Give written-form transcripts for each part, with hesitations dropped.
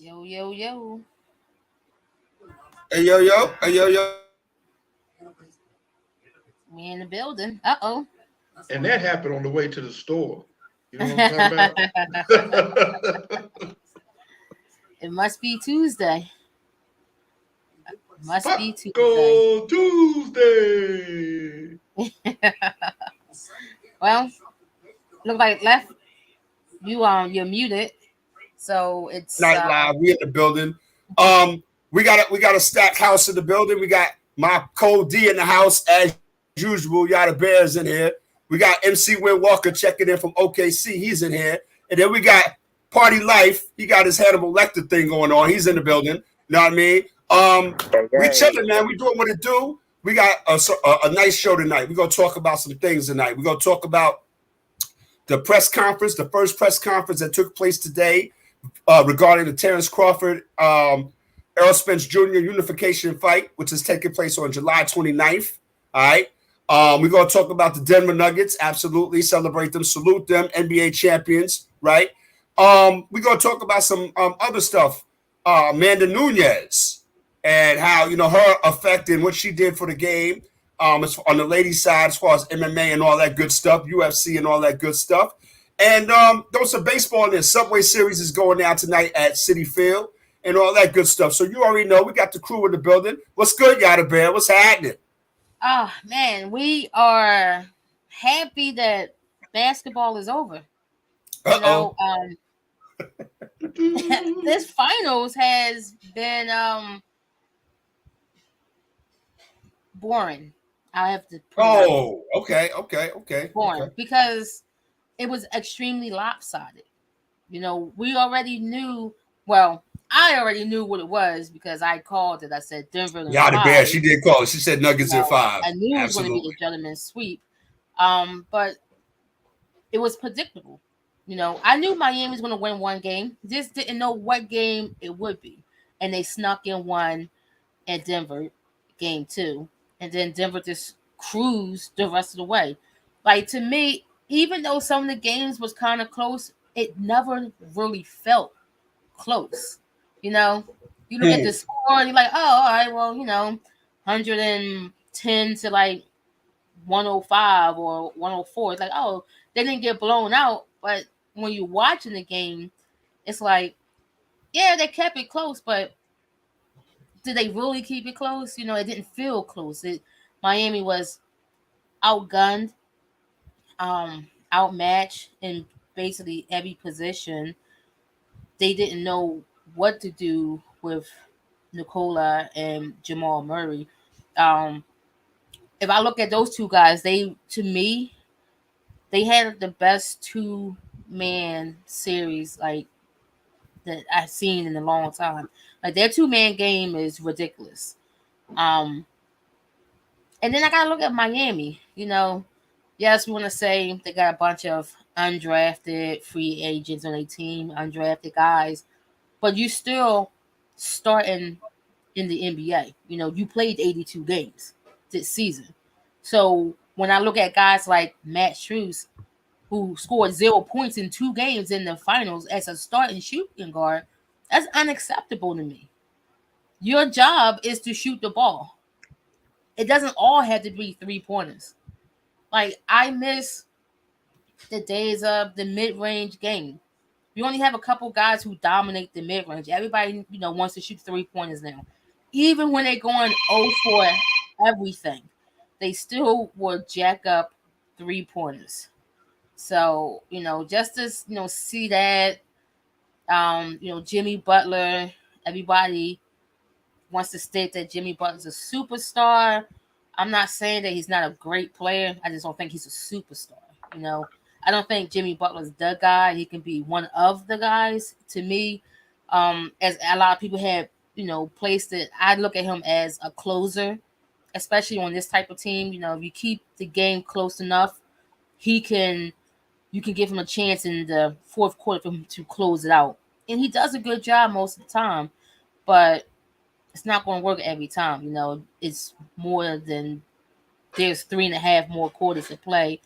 Yo, yo, yo. Hey yo yo, hey yo yo. We in the building. Uh-oh. And that happened on the way to the store. You know what I'm talking about? It must be Tuesday. Must be Tuesday. Taco Tuesday. Well, look like left you're muted. So it's Night Live, we in the building. We got a stacked house in the building. We got my Cole D in the house as usual. Y'all the Bears in here. We got MC Win Walker checking in from OKC. He's in here, and then we got Party Life. He got his Hannibal Lecter thing going on. He's in the building. You know what I mean? We chilling, man. We doing what it do. We got a nice show tonight. We're gonna talk about some things tonight. We're gonna talk about the press conference, the first press conference that took place today regarding the Terrence Crawford, Errol Spence Jr. unification fight, which is taking place on July 29th. All right. We're going to talk about the Denver Nuggets. Absolutely. Celebrate them. Salute them. NBA champions. Right. We're going to talk about some other stuff. Amanda Nunes and how, her effect and what she did for the game. As on the ladies' side, as far as MMA and all that good stuff, UFC and all that good stuff. And there's some baseball in there. Subway Series is going down tonight at Citi Field and all that good stuff. So you already know we got the crew in the building. What's good, Yada Bear? What's happening? oh man, we are happy that basketball is over. You know, Uh-oh. this finals has been boring. I have to put it out there. Oh, okay. Boring because it was extremely lopsided. We already knew. Well, I already knew what it was because I called it. I said Denver in Yada Bear, five. she did call it. She said Nuggets in five. I knew it was going to be Absolutely. a gentleman's sweep. But it was predictable. I knew Miami was going to win one game. Just didn't know what game it would be, and they snuck in one at Denver, game two, and then Denver just cruised the rest of the way. Like to me, even though some of the games was kind of close, it never really felt close. You know, you look at the Hmm. score and you're like, oh, all right, well, 110 to like 105 or 104. It's like, oh, they didn't get blown out. But when you're watching the game, it's like, yeah, they kept it close, but did they really keep it close? It didn't feel close. Miami was outgunned, outmatched in basically every position. They didn't know what to do with Nicola and Jamal Murray. Um, if I look at those two guys, to me, they had the best two-man series like that I've seen in a long time. Like their two-man game is ridiculous. Um, and then I gotta look at Miami. Yes, we want to say they got a bunch of undrafted free agents on their team, undrafted guys, but you still starting in the NBA. You played 82 games this season. So when I look at guys like Matt Strus, who scored 0 points in 2 games in the finals as a starting shooting guard, that's unacceptable to me. Your job is to shoot the ball. It doesn't all have to be 3 pointers. Like I miss the days of the mid-range game. You only have a couple guys who dominate the mid-range. Everybody, wants to shoot 3 pointers now. Even when they're going 0 for everything, they still will jack up 3 pointers. So, just to see that, Jimmy Butler, everybody wants to state that Jimmy Butler's a superstar. I'm not saying that he's not a great player. I just don't think he's a superstar. You know, I don't think Jimmy Butler's the guy. He can be one of the guys to me. As a lot of people have, placed it, I look at him as a closer, especially on this type of team. If you keep the game close enough, he can you can give him a chance in the fourth quarter for him to close it out. And he does a good job most of the time, but it's not going to work every time. It's more than there's 3.5 more quarters to play,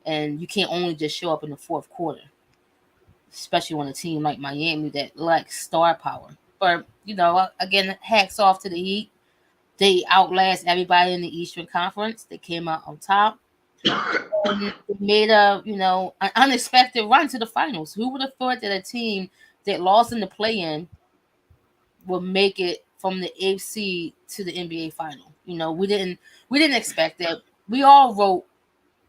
and you can't only just show up in the fourth quarter. especially on a team like Miami that lacks star power. But again, hats off to the Heat. They outlast everybody in the Eastern Conference. They came out on top. And they made an unexpected run to the finals. Who would have thought that a team that lost in the play-in would make it from the AFC to the NBA final? We didn't expect that. We all wrote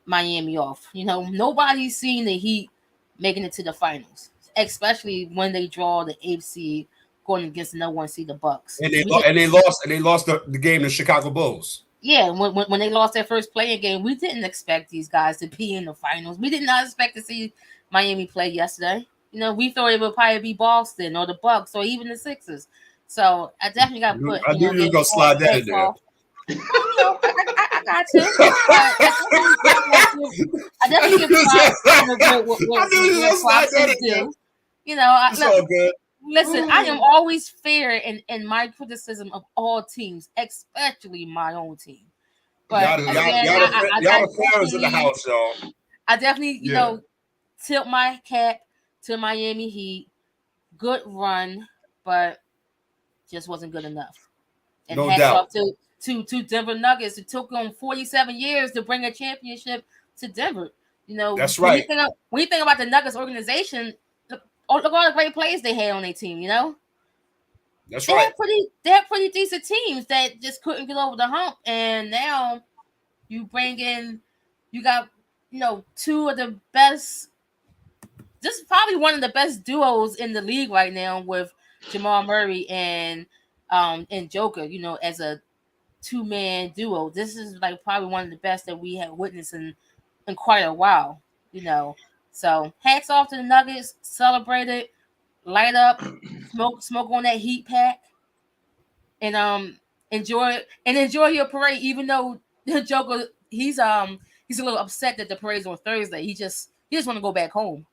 Miami off. Nobody's seen the Heat making it to the finals, especially when they draw the AFC going against the no one seed, the Bucks. And they We didn't. lost the game to Chicago Bulls. Yeah, when they lost their first playing game, we didn't expect these guys to be in the finals. We did not expect to see Miami play yesterday. We thought it would probably be Boston or the Bucks or even the Sixers. So I definitely got to put I knew you were gonna slide that in there. I got to. I definitely give props what props is due. It's all good. Listen, I am always fair in my criticism of all teams, especially my own team. But y'all the fans in the house, y'all. I definitely, tilt my cap to Miami Heat. Good run, but just wasn't good enough. And no hats doubt. off to Denver Nuggets. It took them 47 years to bring a championship to Denver. That's right. When you think about the Nuggets organization, look all the great players they had on their team. That's right. They're pretty decent teams that just couldn't get over the hump, and now you got two of the best. This is probably one of the best duos in the league right now with Jamal Murray and Joker. As a 2-man duo, this is like probably one of the best that we have witnessed in quite a while. So hats off to the Nuggets. Celebrate it, light up, smoke on that heat pack, and enjoy your parade. Even though the Joker, he's a little upset that the parade's on Thursday. He just want to go back home.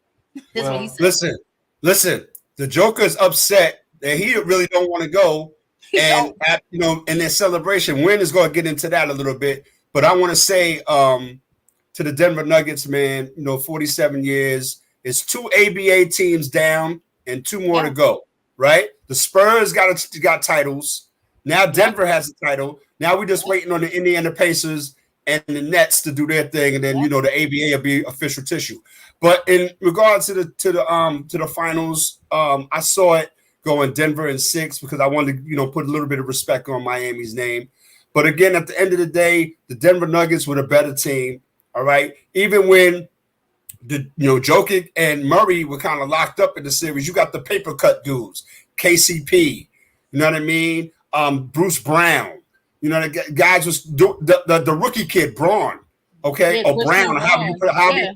That's what he said. Listen. The Joker's upset that he really don't want to go, and in their celebration, Wynn is going to get into that a little bit. But I want to say to the Denver Nuggets, man, 47 years. It's 2 ABA teams down and 2 more to go, right? The Spurs got titles. Now Denver has a title. Now we're just waiting on the Indiana Pacers and the Nets to do their thing, and then the ABA will be official tissue. But in regards to the finals, I saw it going Denver in 6 because I wanted to put a little bit of respect on Miami's name. But again, at the end of the day, the Denver Nuggets were a better team. All right, even when Jokic and Murray were kind of locked up in the series, you got the paper cut dudes, KCP. You know what I mean? Bruce Brown. The guys was the rookie kid Braun. Okay, or Brown. How he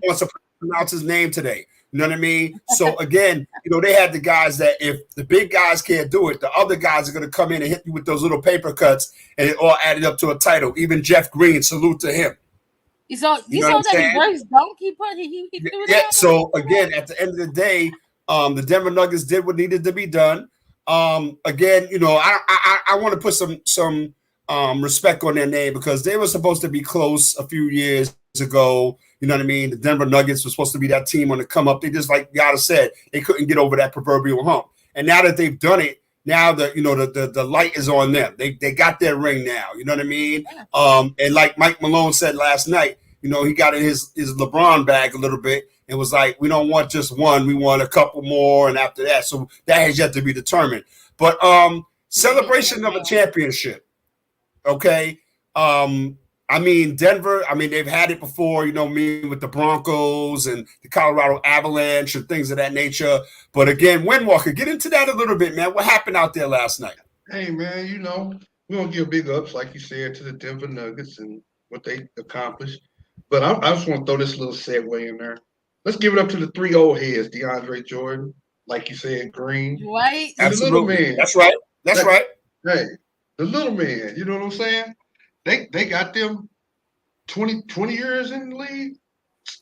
wants to pronounce his name today. You know what I mean? So again, they had the guys that if the big guys can't do it, the other guys are going to come in and hit you with those little paper cuts, and it all added up to a title. Even Jeff Green, salute to him. You saw that reverse dunk he put. He threw it. So again, at the end of the day, the Denver Nuggets did what needed to be done. Again, I want to put some respect on their name because they were supposed to be close a few years ago. You know what I mean? The Denver Nuggets were supposed to be that team on the come up. They just, like Yada said, they couldn't get over that proverbial hump. And now that they've done it, now the light is on them. They got their ring now. You know what I mean? And like Mike Malone said last night, he got in his LeBron bag a little bit and was like, we don't want just one, we want a couple more, and after that. So that has yet to be determined. But celebration of a championship. Okay. Denver, they've had it before, with the Broncos and the Colorado Avalanche and things of that nature. But again, Windwalker, get into that a little bit, man. What happened out there last night? Hey, man, we're going to give big ups, like you said, to the Denver Nuggets and what they accomplished. But I just want to throw this little segue in there. Let's give it up to the 3 old heads, DeAndre Jordan, like you said, Green. Right. And the little man. That's right. Hey, the little man, you know what I'm saying? They got them 20 years in the league.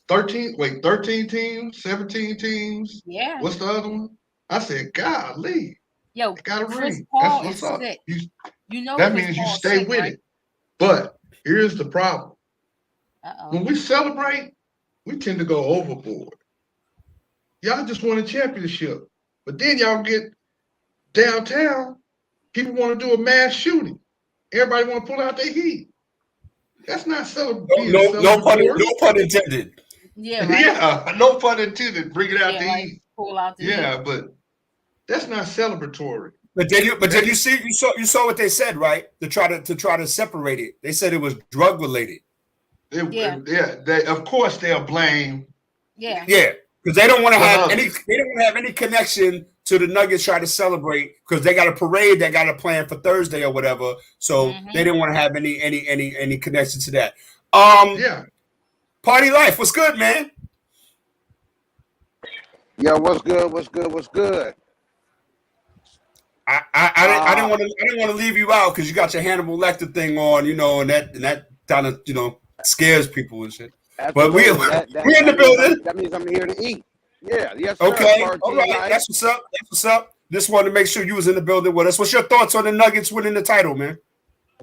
13 teams, 17 teams. Yeah. What's the other one? I said, golly. Yo, got a Chris ring. Paul That's what's up. sick. That means you stay with it. But here's the problem. When we celebrate, we tend to go overboard. Y'all just won a championship. But then y'all get downtown, people want to do a mass shooting. Everybody want to pull out their heat. That's not being No celebratory. pun intended. Yeah, right. Yeah, no pun intended. Bring it out Yeah, to right. eat. Pull out the heat. Yeah, but that's not celebratory. But then That, you saw what they said, right? To try to separate it. They said it was drug related. Yeah, yeah, of course they'll blame yeah. Yeah, because they don't want to one have other. any connection to the Nuggets trying to celebrate because they got a parade that got a plan for Thursday or whatever. So they Hmm. didn't want to have any connection to that. Um, Yeah, Party life, what's good, man? Yo, what's good? What's good? What's good? I Uh, didn't want to leave you out because you got your Hannibal Lecter thing on, and that kind of scares people and shit. But we Absolutely. That we that in the that means I'm building. that means I'm here to eat. Yeah, yes, sir. Okay, all Party right, life. that's what's up. That's what's up. Just wanted to make sure you was in the building with us. What's your thoughts on the Nuggets winning the title, man?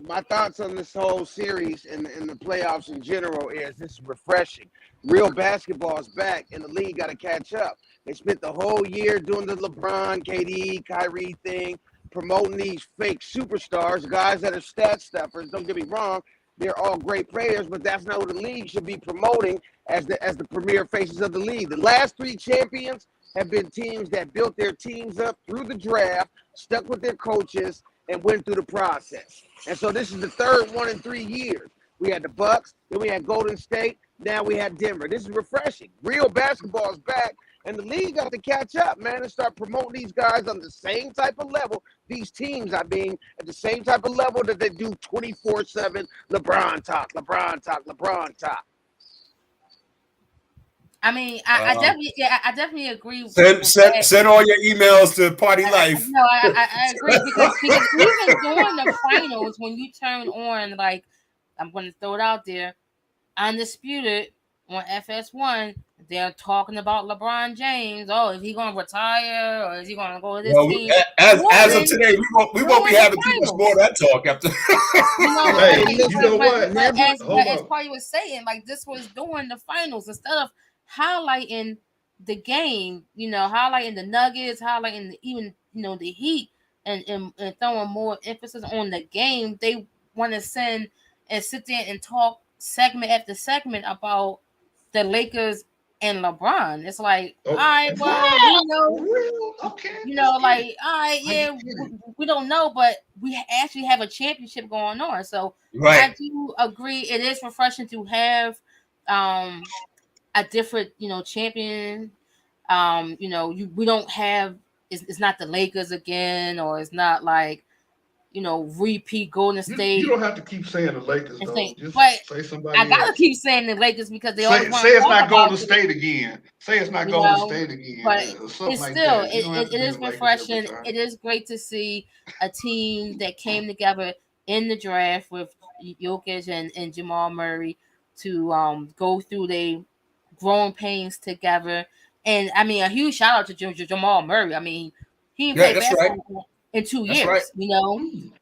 My thoughts on this whole series and the playoffs in general is this is refreshing. Real basketball is back, and the league got to catch up. They spent the whole year doing the LeBron, KD, Kyrie thing, promoting these fake superstars, guys that are stat stuffers. Don't get me wrong; they're all great players, but that's not what the league should be promoting as the premier faces of the league. The last three champions have been teams that built their teams up through the draft, stuck with their coaches, and went through the process. And so this is the third one in 3 years. We had the Bucks, then we had Golden State, now we had Denver. This is refreshing. Real basketball is back, and the league got to catch up, man, and start promoting these guys on the same type of level. These teams, I mean, at the same type of level that they do 24/7. LeBron talk, LeBron talk, LeBron talk. I mean, Um, I definitely agree with that. send all your emails to Party Life. No, I agree because even during the finals, when you turn on, like, I'm going to throw it out there, Undisputed on FS1, they're talking about LeBron James. Oh, is he going to retire or is he going to go to this Well, team? as of Ruin, today, we won't be ruin the having too much more of finals. that talk after. hey, Hey, you listen, know what? never. Hold As on. Party was saying, like, this was during the finals instead of highlighting the game, highlighting the Nuggets, highlighting even the Heat, and throwing more emphasis on the game. They want to send and sit there and talk segment after segment about the Lakers and LeBron. It's like, all Oh, right, well, we what? know, Real? Okay, let's get like, it. all right, I get yeah, it. we don't know, but we actually have a championship going on. So Right. I do agree. It is refreshing to have um a different, champion. We don't have, it's not the Lakers again, or it's not like, repeat Golden You State don't have to keep saying the Lakers and though. thing. Just But say I somebody gotta else. keep saying the Lakers because they always Say want to it's talk not about Golden it, State again. Say it's not you Golden know. State again, But or something it's like still that. You don't have to it be is the Lakers every refreshing. time. It is great to see a team that came together in the draft with Jokic and Jamal Murray to go through their growing pains together. And I mean, a huge shout out to Jamal Murray. I mean, he didn't Yeah, play that's right. basketball in two That's right. years. Mm,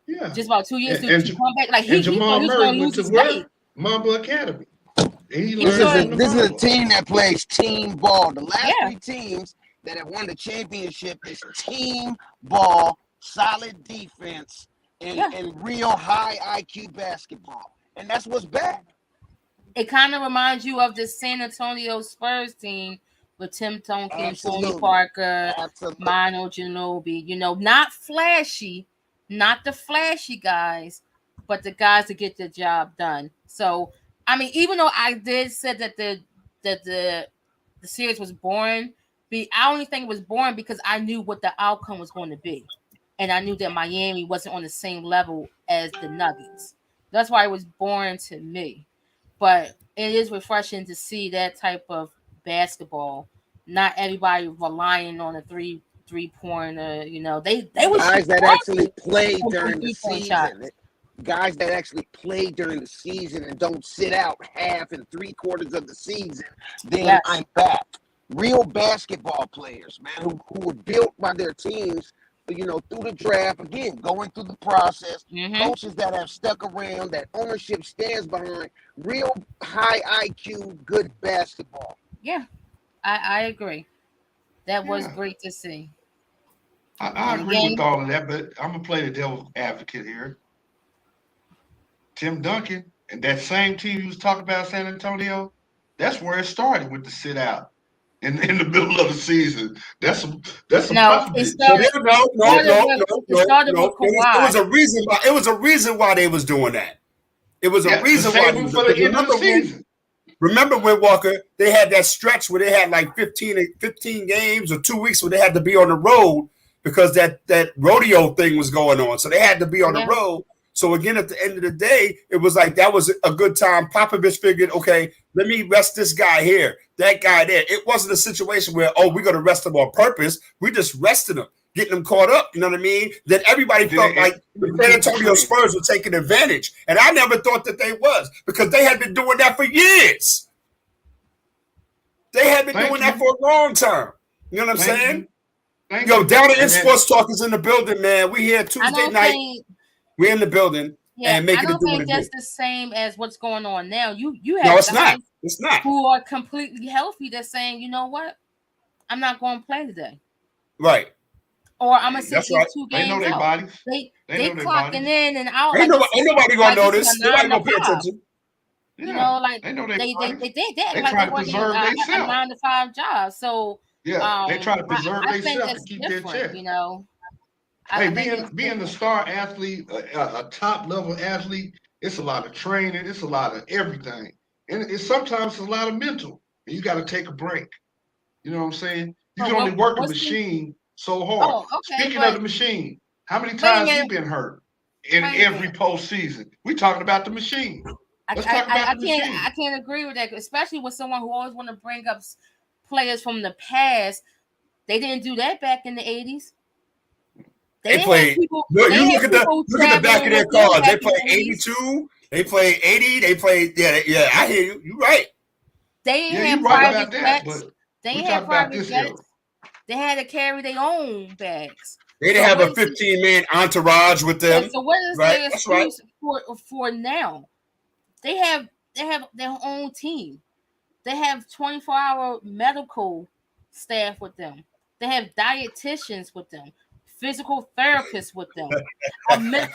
yeah. Just about 2 years And, to come back. Like and he thought Jamal he was Murray going to went lose to his where? weight. Mamba Academy. And he He This learned is sure, a from the this is a Mamba. team that plays team ball. The last yeah. three teams that have won the championship is team ball, solid defense, and, Yeah. and real high IQ basketball. And that's what's back. It kind of reminds you of the San Antonio Spurs team with Tim Duncan, Tony Absolutely. Parker, Absolutely. Manu Ginobili. Not flashy, not the flashy guys, but the guys that get the job done. So, I mean, even though I did say that the series was boring, I only think it was boring because I knew what the outcome was going to be, and I knew that Miami wasn't on the same level as the Nuggets. That's why it was boring to me. But it is refreshing to see that type of basketball. Not everybody relying on a three pointer. They were Guys shooting that actually buckets play from during the 3-point season. shots. Guys that actually play during the season and don't sit out half and three quarters of the season, then Yes. I'm back. Real basketball players, man, who were built by their teams, through the draft, again, going through the process, Mm-hmm. coaches that have stuck around, that ownership stands behind, real high IQ, good basketball. Yeah, I agree. That was Yeah, great to see. I And agree with again, all of that, but I'm gonna play the devil's advocate here. Tim Duncan and that same team you was talking about, San Antonio, that's where it started with the sit out in the middle of the season. That's some no, No, no, no, no, no, it no, started with no. It Kawhi. was a reason why. It was a reason why they was doing that. It was a Yeah, to reason why save they him was. for the Because end of the season. remember when Walker, they had that stretch where they had like 15 games or 2 weeks where they had to be on the road because that rodeo thing was going on. So they had to be on the Yeah. road. So again, at the end of the day, it was like that was a good time. Popovich figured, okay, let me rest this guy here, that guy there. It wasn't a situation where, oh, we're going to rest him on purpose. We just rested him, getting him caught up. You know what I mean? Then everybody And then felt like let the me tell San you the Antonio trend. Spurs were taking advantage. And I never thought that they was because they had been doing that for years. They have been doing Thank that you, for a long time. You know what I'm thank saying? you, thank Yo, you. Down in And then Sports Talk is in the building, man. We here I Tuesday don't night. think We're in the building yeah, and I making it don't do what think it that's do. the same as what's going on now. You No, have it's not. guys It's not. who are completely healthy that's saying, you know what? I'm not going to play today. Right. Or I'm gonna sit That's these right. two they know games their out. bodies. They They know their clocking bodies. in and out Ain't nobody gonna like it's a notice. Nobody 9 to gonna pay 5. attention. You Yeah, know, like they know their bodies. they act They like try they're to working preserve a themselves. 9 to 5 job. So Yeah, they try to preserve I think themselves to that's keep their different. check. You know, Hey, I think that's being the different. star athlete, a top level athlete, it's a lot of training, it's a lot of everything, and it's sometimes it's a lot of mental. And you got to take a break. You know what I'm saying? You But can only work a what's the machine so hard. oh okay, Speaking of but the machine, how many wait a times he minute, been hurt in wait a every minute. postseason? We talking about the machine. Let's talk about the I machine. can't agree with that, especially with someone who always want to bring up players from the past. They didn't do that back in the 80s. They played. Look, They you had people look at the back traveling of with their them cards. They back in played the 80s. 82. They played 80. They played yeah. I hear you. You right. They Yeah, ain't you're had right private about that, jets. but They we ain't talk had about private this era. jets. They had to carry their own bags. They didn't So have what a is it? 15-man entourage with Yeah. them. So what is Right. their That's right. excuse for now? They have their own team. They have 24-hour medical staff with them. They have dietitians with them, physical therapists with them, a, men-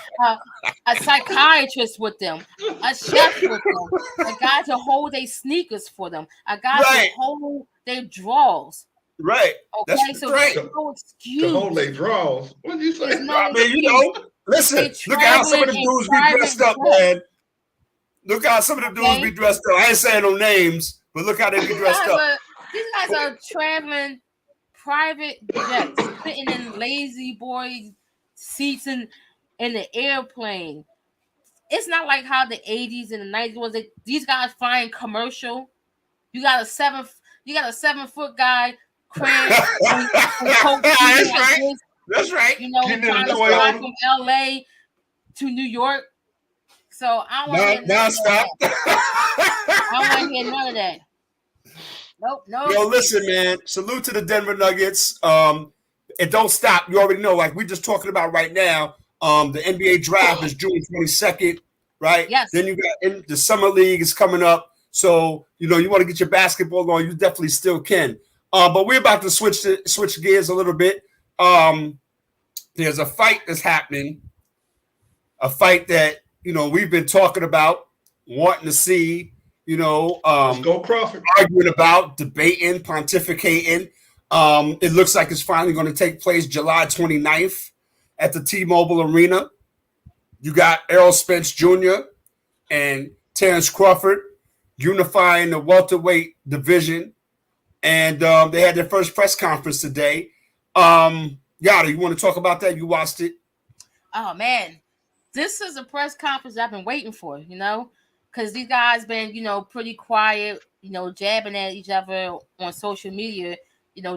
a psychiatrist with them, a chef with them, a guy to hold their sneakers for them, a guy to Right. hold their drawers. Right. That's Okay, so right. there's no To hold excuse. their draws. What did you say? There's no I mean, excuse. listen, They look at how some traveling of them in dudes be private dressed up, jets. man. Look how some of them dudes be Okay, dressed up. I ain't saying no names, but look how they be these dressed guys up. are these guys are traveling private jets, sitting in lazy boy seats in the airplane. It's not like how the 80s and the 90s was. These guys flying commercial. You got a you got a 7 foot guy crammed in coat season That's like right. this. That's right. You know, Getting in a trying to That's right. fly Toyota. from LA to New York. So I don't want to hear none of Non-stop. that. I don't want to hear none of that. Nope, no Yo, listen, excuses. man. Salute to the Denver Nuggets. It don't stop. You already know, like we just talking about right now. The NBA draft is June 22nd, right? Yes. Then you got the summer league is coming up. So you want to get your basketball on, you definitely still can. But we're about to switch gears a little bit. There's a fight that's happening, a fight that we've been talking about, wanting to see. Let's go, Crawford. Arguing about, debating, pontificating. It looks like it's finally going to take place July 29th at the T-Mobile Arena. You got Errol Spence Jr. and Terrence Crawford unifying the welterweight division. And they had their first press conference today. Yada, you want to talk about that? You watched it? Oh man, this is a press conference I've been waiting for. Because these guys been pretty quiet. Jabbing at each other on social media.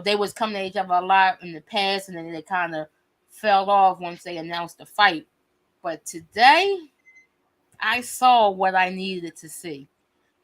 They was coming at each other a lot in the past, and then they kind of fell off once they announced the fight. But today, I saw what I needed to see.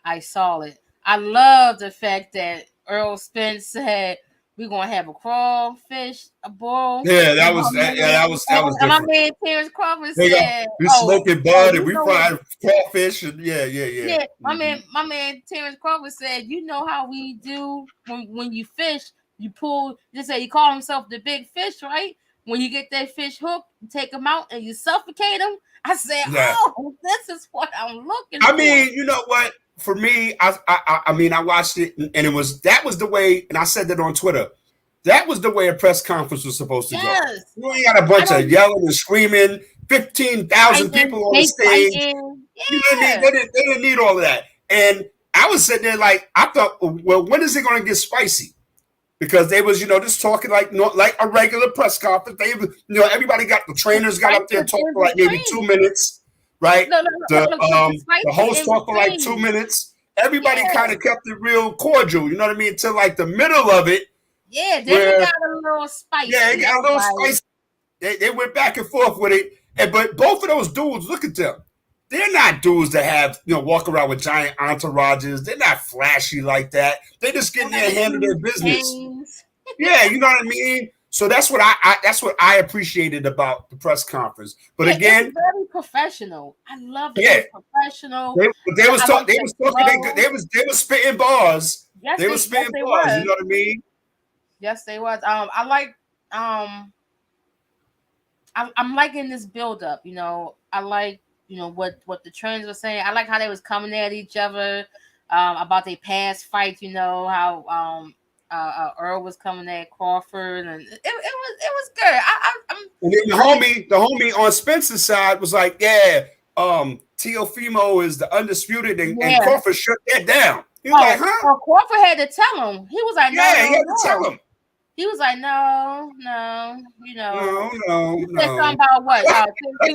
I saw it. I love the fact that Earl Spence said we're gonna have a crawfish, a boil, Yeah, and that was my different. man Terrence Crawford They got said, we "Oh, smoking bud and you we know what? fried crawfish and yeah. Yeah, Mm-hmm. my man Terrence Crawford said, you know how we do when you fish, You pull, just say he call himself the big fish, right? When you get that fish hook, you take him out and you suffocate him. I said, Yeah. oh, this is what I'm looking I for. mean, you know what? For me, I mean, I watched it, and that was the way, and I said that on Twitter. That was the way a press conference was supposed to go. Yes. You ain't got a bunch of yelling and screaming, 15,000 Fighting, people on the they stage. fighting. You know what I mean? Yeah. They didn't need all of that. And I was sitting there like, I thought, well, when is it going to get spicy? Because they was, just talking like a regular press conference. They, everybody got, the trainers got up there and talked for like maybe 2 minutes, right? No, The host talked for like 2 minutes. Everybody kind of kept it real cordial, you know what I mean? Until like the middle of it. Yeah, then it got a little spicy. Yeah, it got a little spicy. They went back and forth with it. But both of those dudes, look at them. They're not dudes that have, walk around with giant entourages. They're not flashy like that. They're just getting their hand in their business. Yeah, you know what I mean? So that's what I appreciated about the press conference. But again, it was very professional. I love it. Yeah. It was professional. They was spitting bars. Yes, they were spitting bars. You know what I mean? Yes, they was. I like I'm liking this build up, I like, what the trends were saying. I like how they was coming at each other, about their past fights, how Earl was coming at Crawford, and it was good. And then the homie on Spence's side was like, yeah, Teofimo is the undisputed, and Crawford shut that down. He was like, huh? Crawford had to tell him. He was like, no, he had to tell him. He was like, no. No. He said something about what? He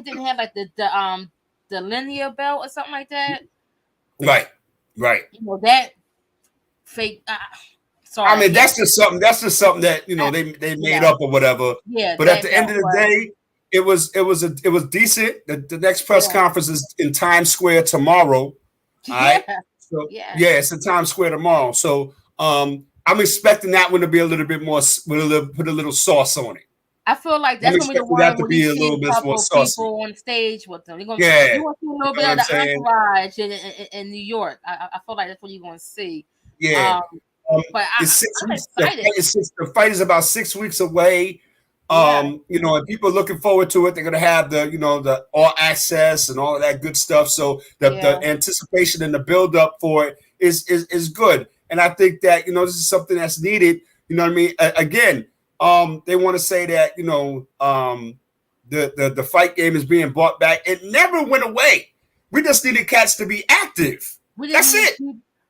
didn't have like the linear belt or something like that. Right. That fake. Sorry. I mean, that's just something that they made up or whatever. Yeah. But at the end of the day, it was decent. The next press conference is in Times Square tomorrow. All right. So it's in Times Square tomorrow. So I'm expecting that one to be a little bit more, put a little sauce on it. I feel like that's gonna be the one where you see a couple people on stage with them. You're gonna see a little bit of the entourage in New York. I feel like that's what you're gonna see. Yeah. But I'm excited. The fight is about 6 weeks away. And people are looking forward to it. They're gonna have the all access and all of that good stuff. So the anticipation and the build up for it is good. And I think that this is something that's needed. You know what I mean? Again, they want to say that the fight game is being brought back. It never went away. We just needed cats to be active. That's it.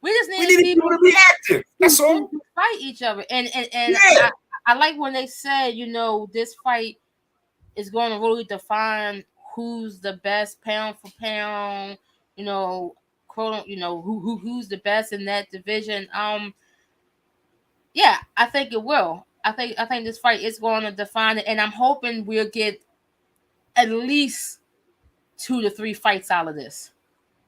We just needed people to be active. That's all. To fight each other. And I like when they said, this fight is going to really define who's the best pound for pound, who's the best in that division. I think it will. I think this fight is going to define it, and I'm hoping we'll get at least 2 to 3 fights out of this.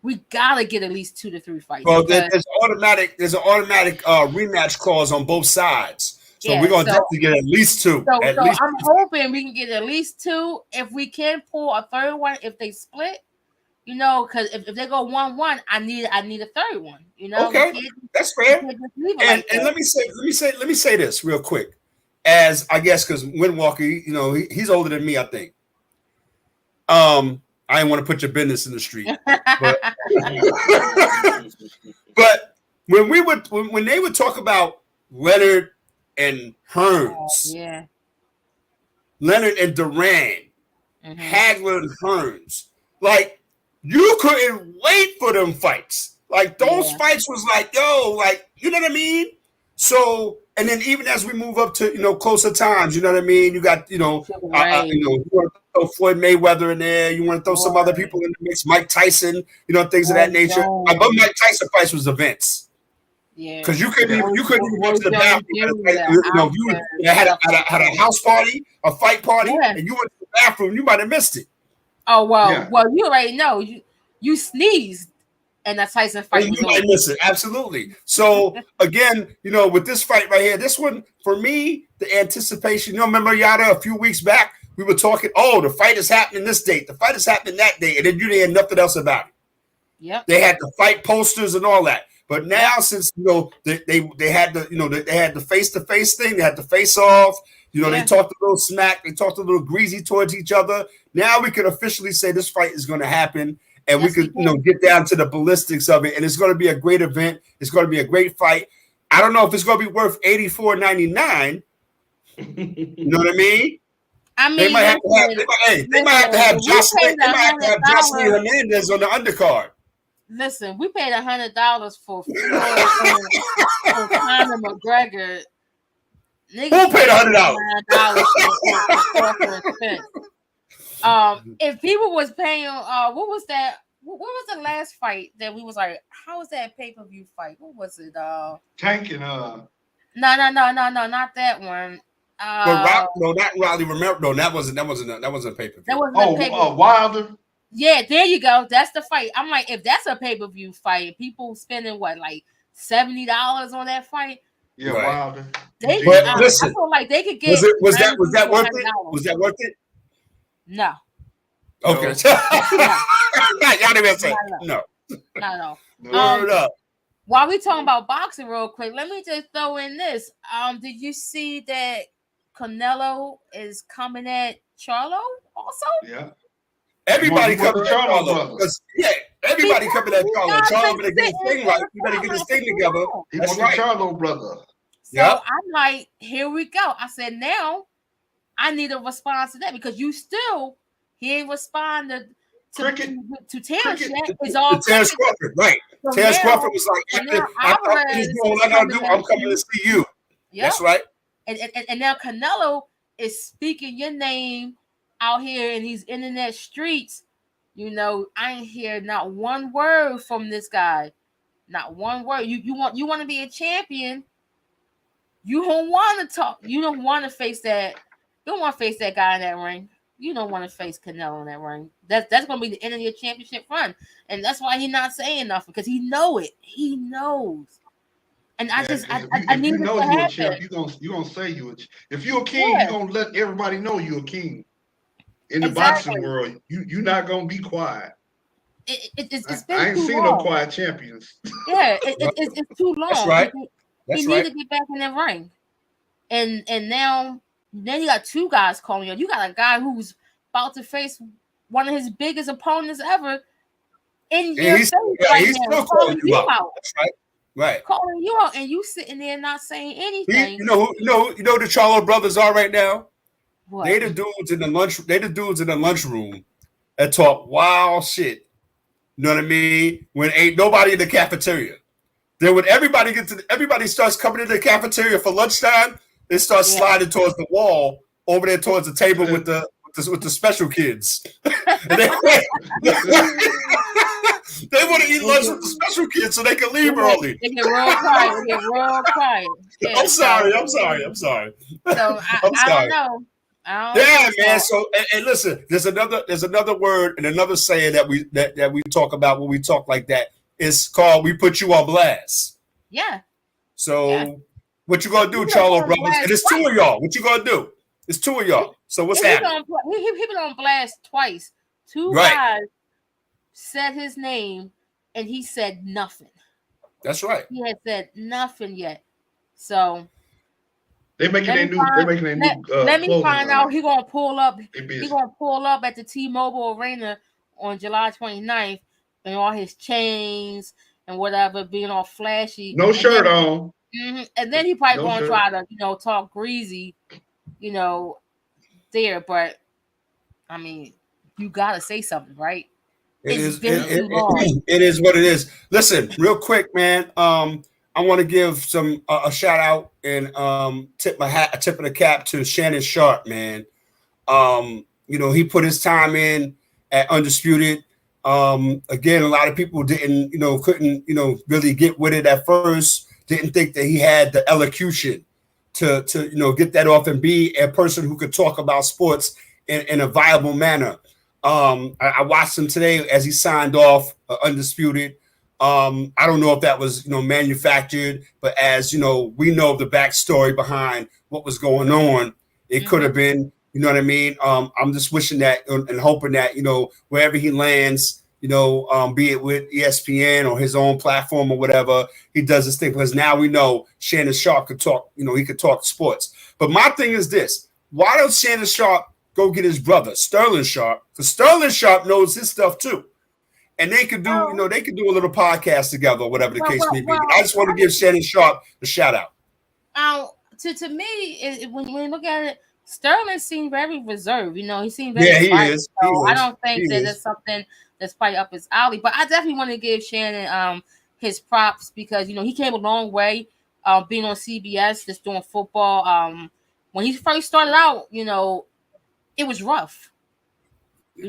We gotta get at least 2 to 3 fights. Well, there's an automatic rematch clause on both sides. So we're gonna definitely get at least 2. So I'm hoping we can get at least 2. If we can pull a third one, if they split, because if they go 1-1, I need a third one. Okay, that's fair. And let me say this real quick, as I guess because Windwalker, he's older than me, I think. I didn't want to put your business in the street, but when they would talk about Leonard and Hearns, Leonard and Duran, Hagler and Hearns, like you couldn't wait for them fights. Like those fights was like, yo, like you know what I mean. So, and then even as we move up to closer times, you know what I mean. You got you want to throw Floyd Mayweather in there. You want to throw some other people in the mix, Mike Tyson, things of that nature. But Mike Tyson fights was events. Yeah, because you couldn't even go to the bathroom. You had a house party, a fight party, and you went to the bathroom. You might have missed it. Oh well, you already know you sneezed. And that Tyson fight was might miss it. Absolutely. So again, with this fight right here, this one for me, the anticipation. Remember Yada a few weeks back, we were talking. Oh, the fight is happening this date. The fight is happening that day, and then you didn't hear nothing else about it. Yep. They had the fight posters and all that. But now, since they had the face-to-face thing, they had the face-off. They talked a little smack, they talked a little greasy towards each other. Now we can officially say this fight is going to happen, and we could get down to the ballistics of it, and it's going to be a great event. It's going to be a great fight. I don't know if it's going to be worth $84.99. You know what I mean? They might have to have Jocelyn Hernandez on the undercard. Listen, we paid $100 for Conor McGregor. Who paid $100? If people was paying, what was that? What was the last fight that we was like? How was that pay-per-view fight? What was it? Tanking. No, not that one. Not Riley. Remember? No, that wasn't pay-per-view. That wasn't pay-per-view. Wilder. Yeah, there you go. That's the fight. I'm like, if that's a pay-per-view fight, people spending what, like $70 on that fight? Yeah, right. Wilder. I feel like they could get. Was that worth it? Was that worth it? No. Okay. Y'all didn't say no. No. While we talking about boxing real quick, let me just throw in this. Did you see that Canelo is coming at Charlo also? Yeah. Everybody coming at Charlo. Everybody coming at Charlo. Charlo better get his thing right. You better get his thing together. He wants the Charlo brother. So I'm like, here we go. I said, now I need a response to that because he ain't responded to Terrence yet. It's all Terrence Crawford, right? So Terrence Crawford was like, I'm coming to see you. Yep. That's right. And now Canelo is speaking your name out here in these internet streets. I ain't hear not one word from this guy. Not one word. You want to be a champion. You don't want to talk. You don't want to face that. You don't want to face that guy in that ring. You don't want to face Canelo in that ring. That's going to be the end of your championship run. And that's why he's not saying nothing, because he know it. He knows. And I need to you're a champ, you're gonna say you. If you're a king, you're gonna let everybody know you're a king. In the boxing world, you're not gonna be quiet. It's I ain't seen no quiet champions. Yeah, it's too long. That's right. He need to get back in that ring. And now you got two guys calling you. You got a guy who's about to face one of his biggest opponents ever in your face right now, calling you out. That's right. Right, calling you out, and you sitting there not saying anything. You know the Charlo brothers are right now. What? They the dudes in the lunchroom that talk wild shit. You know what I mean? When ain't nobody in the cafeteria. Then when everybody starts coming into the cafeteria for lunchtime, they start sliding towards the wall over there towards the table with the special kids. They want to eat lunch with the special kids so they can leave early. They get real quiet. Yeah, I'm sorry. So I don't know. Man. So and listen, there's another word and another saying that we talk about when we talk like that. It's called "we put you on blast." Yeah. So what you gonna do, Charlo brothers? And it's two of y'all. What you gonna do? It's two of y'all. So what's happening? He been on blast twice. Two guys said his name, and he said nothing. That's right. He had said nothing yet. So they're making a new. Let me find out. He gonna pull up. He gonna pull up at the T-Mobile Arena on July 29th, and all his chains and whatever being all flashy. No shirt on. Mm-hmm. And then he probably gonna try to talk greasy, there. But I mean, you gotta say something, right? It is what it is. Listen, real quick, man. I want to give a shout out and tip of the cap to Shannon Sharp, man. He put his time in at Undisputed. Again, a lot of people couldn't really get with it at first. Didn't think that he had the elocution to get that off and be a person who could talk about sports in a viable manner. I watched him today as he signed off Undisputed. I don't know if that was manufactured, but as we know the backstory behind what was going on, it could have been. You know what I mean? I'm just wishing that and hoping that wherever he lands, be it with ESPN or his own platform or whatever. He does this thing because now we know Shannon Sharp could talk. He could talk sports. But my thing is this: why don't Shannon Sharp go get his brother Sterling Sharp? Because Sterling Sharp knows his stuff too, and they could do, Well, they could do a little podcast together or whatever the well, case well, may be. But I well, just want to give Shannon Sharp a shout out. to me, when you look at it, Sterling seemed very reserved. He seemed very Yeah, he quiet. is. He So I is. don't He think that that's is. something that's probably up his alley. But I definitely want to give Shannon his props because he came a long way, being on CBS, just doing football. When he first started out, it was rough. With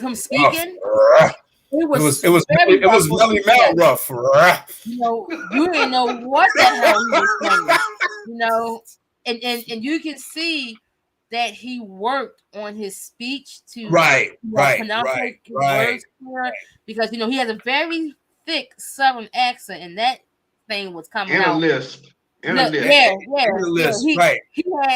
him Rough. speaking, it was very It rough was on Melly Mel CBS. rough. You didn't know what the hell he was saying, and you can see that he worked on his speech to, Right, right, pronounce right, his right. words clear because he has a very thick Southern accent, and that thing was coming And a out. lisp. And a Look, lisp. yeah, In the yeah. list, right.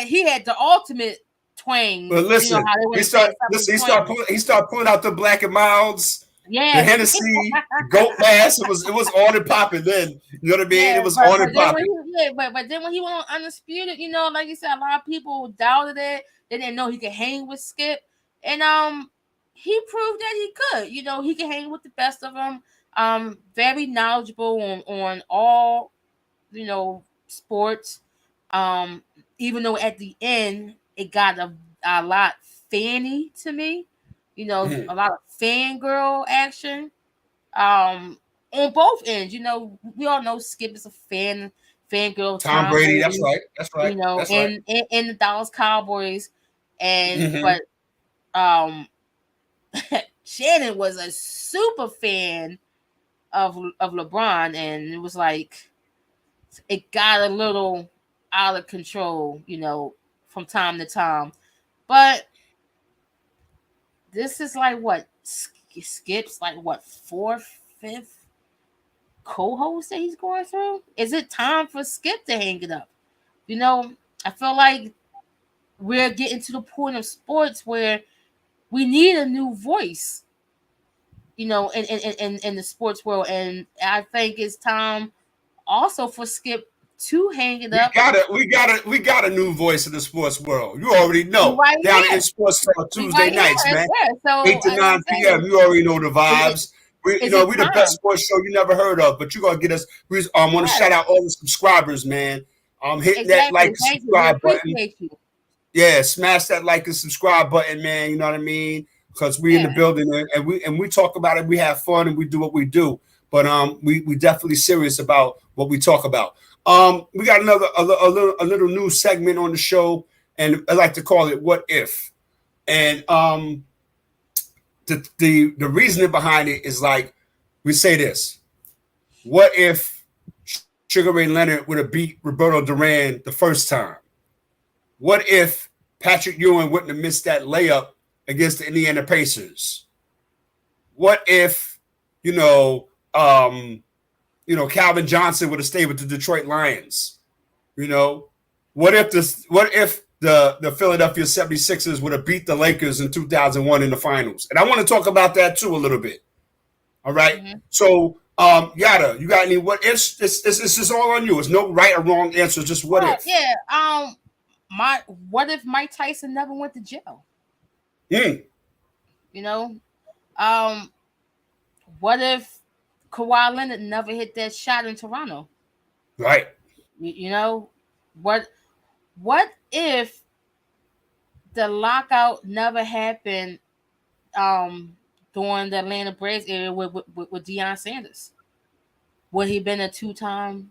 He had the ultimate twang. But listen, How they want to say it, Southern twang. he start pulling out the Black and Milds, the Yeah, Hennessy, the Goat Mask. It was on and popping then. You know what I mean? It yeah, was but on but and then when popping. he went on Undisputed, like you said, a lot of people doubted it. They didn't know he could hang with Skip, and he proved that he could. He could hang with the best of them. Very knowledgeable on all sports. Um, Even though at the end it got a lot fanny to me, a lot of fangirl action on both ends. We all know Skip is a fangirl of Tom Tom Brady. That's Brady, right. That's right. That's right. and the Dallas Cowboys, Mm-hmm. but um Shannon was a super fan of LeBron, and it was like it got a little out of control, from time to time. But this is like what Skip's like what fourth, fifth co-host that he's going through. Is it time for Skip to hang it up? I feel like we're getting to the point of sports where we need a new voice, in the sports world, and I think it's time also for Skip to hang it up. We got a new voice in the sports world. You already We know. right Down in here. Sports Talk We Tuesday right here. nights, man. Yeah. So 8 to like I 9 p.m. said, You already know the is vibes. is it We the best time? sports show you never heard of, but you're gonna get us. We want to Yes, shout out all the subscribers, man. Hitting that like exactly. and Thank you. We subscribe button. appreciate you. Yeah, smash that like and subscribe button, man. You know what I mean? Because we in the Yeah. building and we talk about it. We have fun and we do what we do. But we definitely serious about what we talk about. We got a little new segment on the show, and I like to call it "What If." And the reasoning behind it is like we say this: what if Sugar Ray Leonard would have beat Roberto Duran the first time? What if Patrick Ewing wouldn't have missed that layup against the Indiana Pacers? What if, Calvin Johnson would have stayed with the Detroit Lions? What if the Philadelphia 76ers would have beat the Lakers in 2001 in the finals? And I want to talk about that too a little bit. All right. Mm-hmm. So, Yada, you got any what ifs? It's just all on you. It's no right or wrong answer, just what Well, if. yeah. What if Mike Tyson never went to jail? Mm. You know, um, what if Kawhi Leonard never hit that shot in Toronto? Right. You know, what if the lockout never happened during the Atlanta Braves era with Deion Sanders? Would he been a two-time,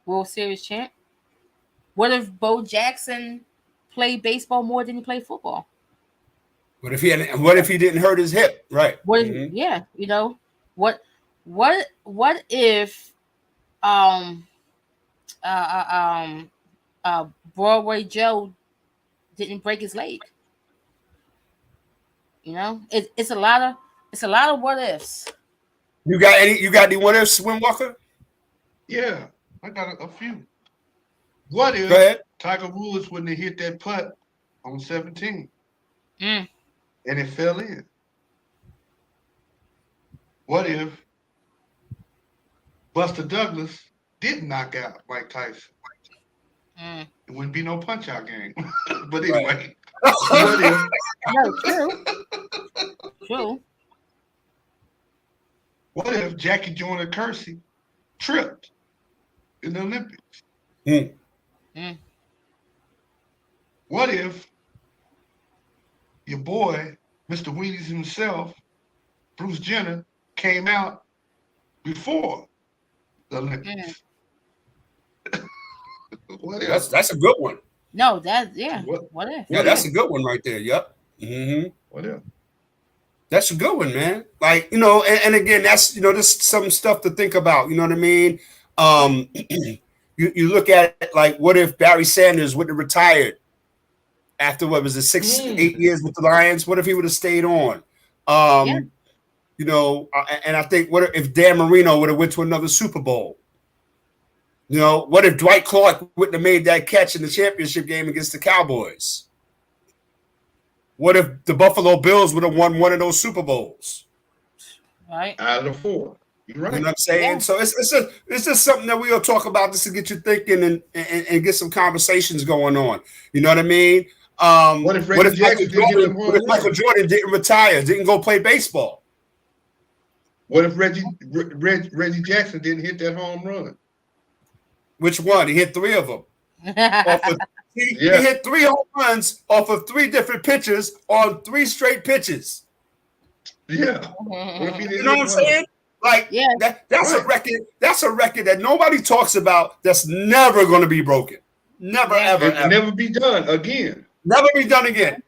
World Series champ? What if Bo Jackson played baseball more than he played football? What if he didn't hurt his hip? Right. What if, Mm-hmm. yeah, what what if um uh, uh um Broadway Joe didn't break his leg? It's a lot of what ifs. You got any what ifs, Swim Walker? Yeah, I got a few. What Go if ahead. Tiger Woods wouldn't have hit that putt on 17 Mm. and it fell in? What if Buster Douglas didn't knock out Mike Tyson? Mm. It wouldn't be no punch out game. But Right. anyway, what if No, true. True. what if Jackie Joyner Kersey tripped in the Olympics? Mm. Mm. What if your boy, Mr. Wheaties himself, Bruce Jenner, came out before the Mm. Olympics? What if? That's a good one. No, yeah. What, What if? Yeah, what that's if? a good one right there. Yep. Mm-hmm. What if? That's a good one, man. Like, and again, that's, there's some stuff to think about. You know what I mean? You look at it like, what if Barry Sanders would have retired after, what was it, 8 years with the Lions? What if he would have stayed on? Yeah. And I think, what if Dan Marino would have went to another Super Bowl? What if Dwight Clark wouldn't have made that catch in the championship game against the Cowboys? What if the Buffalo Bills would have won one of those Super Bowls? Right. Out of the four. You're right. You know what I'm saying? Yeah. So it's just something that we'll talk about just to get you thinking and get some conversations going on. You know what I mean? What if Reggie Jackson didn't hit them home runs? Michael Jordan didn't retire, didn't go play baseball? What if Reggie Jackson didn't hit that home run? Which one? He hit 3 of them. He hit 3 home runs off of 3 different pitches on 3 straight pitches. Yeah. What if he didn't You know what I'm saying? Like, Yeah. that's a record. That's a record that nobody talks about. That's never going to be broken. Never, ever, It'll ever. never be done again. Never be done again.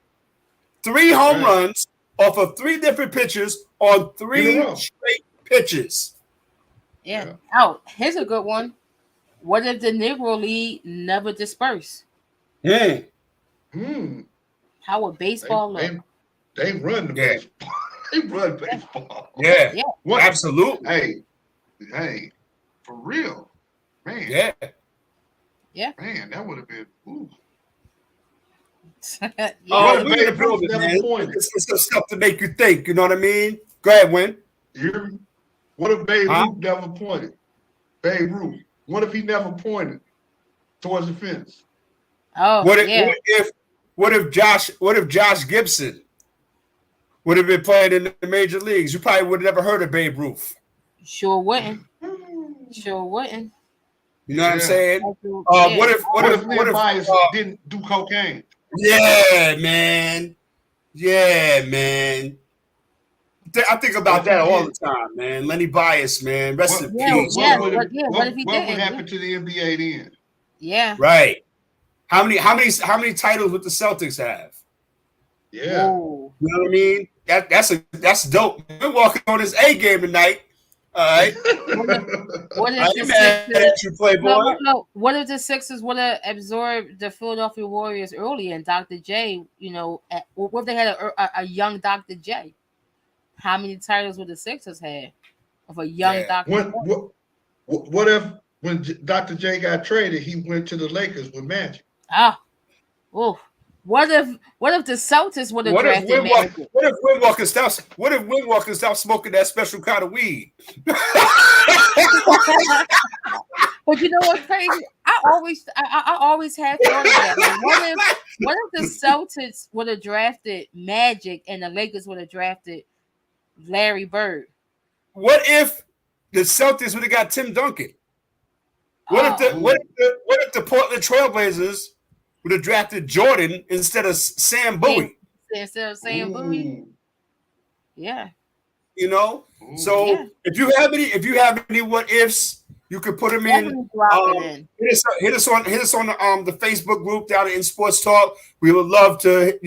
3 home runs off of 3 different pitches on 3 straight pitches. Yeah. Oh, here's a good one. What if the Negro League never dispersed? Mm. How would baseball look? They run the baseball. They run baseball. Yeah. Yeah. What? Absolutely. Hey, for real, man. Yeah. Yeah. Man, that would have been. Ooh. Yeah. Oh, we're in the building, man. It's some stuff to make you think. You know what I mean? Go ahead, Win. What if Babe Ruth never pointed? Babe Ruth. What if he never pointed towards the fence? Oh, what if Josh Gibson would have been playing in the major leagues? You probably would have never heard of Babe Ruth. Sure wouldn't. Sure wouldn't. You know what I'm saying? What if Bias didn't do cocaine? Yeah, man. Yeah, man. I think about that all the time, man. Lenny Bias, man. Rest in peace. What would happen to the NBA then? Yeah. Right. How many titles would the Celtics have? Yeah. Whoa. You know what I mean? That's dope. We're walking on his A game tonight. All right. What if the Sixers, no. What if the Sixers would have absorbed the Philadelphia Warriors early and Dr. J, what if they had a young Dr. J? How many titles would the Sixers have of a young Dr. J? What if when Dr. J got traded, he went to the Lakers with Magic? What if the Celtics would have drafted Magic? What if Windwalker can stop smoking that special kind of weed? But you know what's crazy? I always have thought of that. Like, what if the Celtics would have drafted Magic and the Lakers would have drafted Larry Bird? What if the Celtics would have got Tim Duncan? What if the Portland Trailblazers would have drafted Jordan instead of Sam Bowie? Instead of Sam Bowie? Yeah. So if you have any what ifs, you could put them in. Hit us on the Facebook group down in Sports Talk. We would love to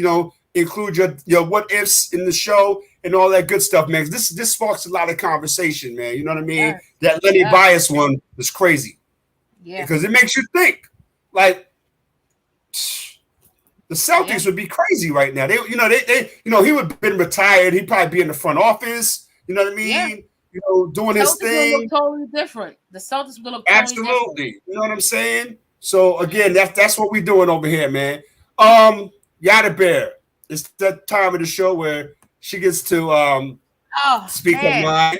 include your what ifs in the show and all that good stuff, man. This sparks a lot of conversation, man. You know what I mean? That Lenny Bias one is crazy. Yeah. Because it makes you think. Like the Celtics would be crazy right now. They he would have been retired. He'd probably be in the front office. You know what I mean? Yeah. Doing his thing. Would look totally different. The Celtics would look absolutely different. You know what I'm saying? So again, that's what we're doing over here, man. Yada Bear. It's that time of the show where she gets to speak her mind.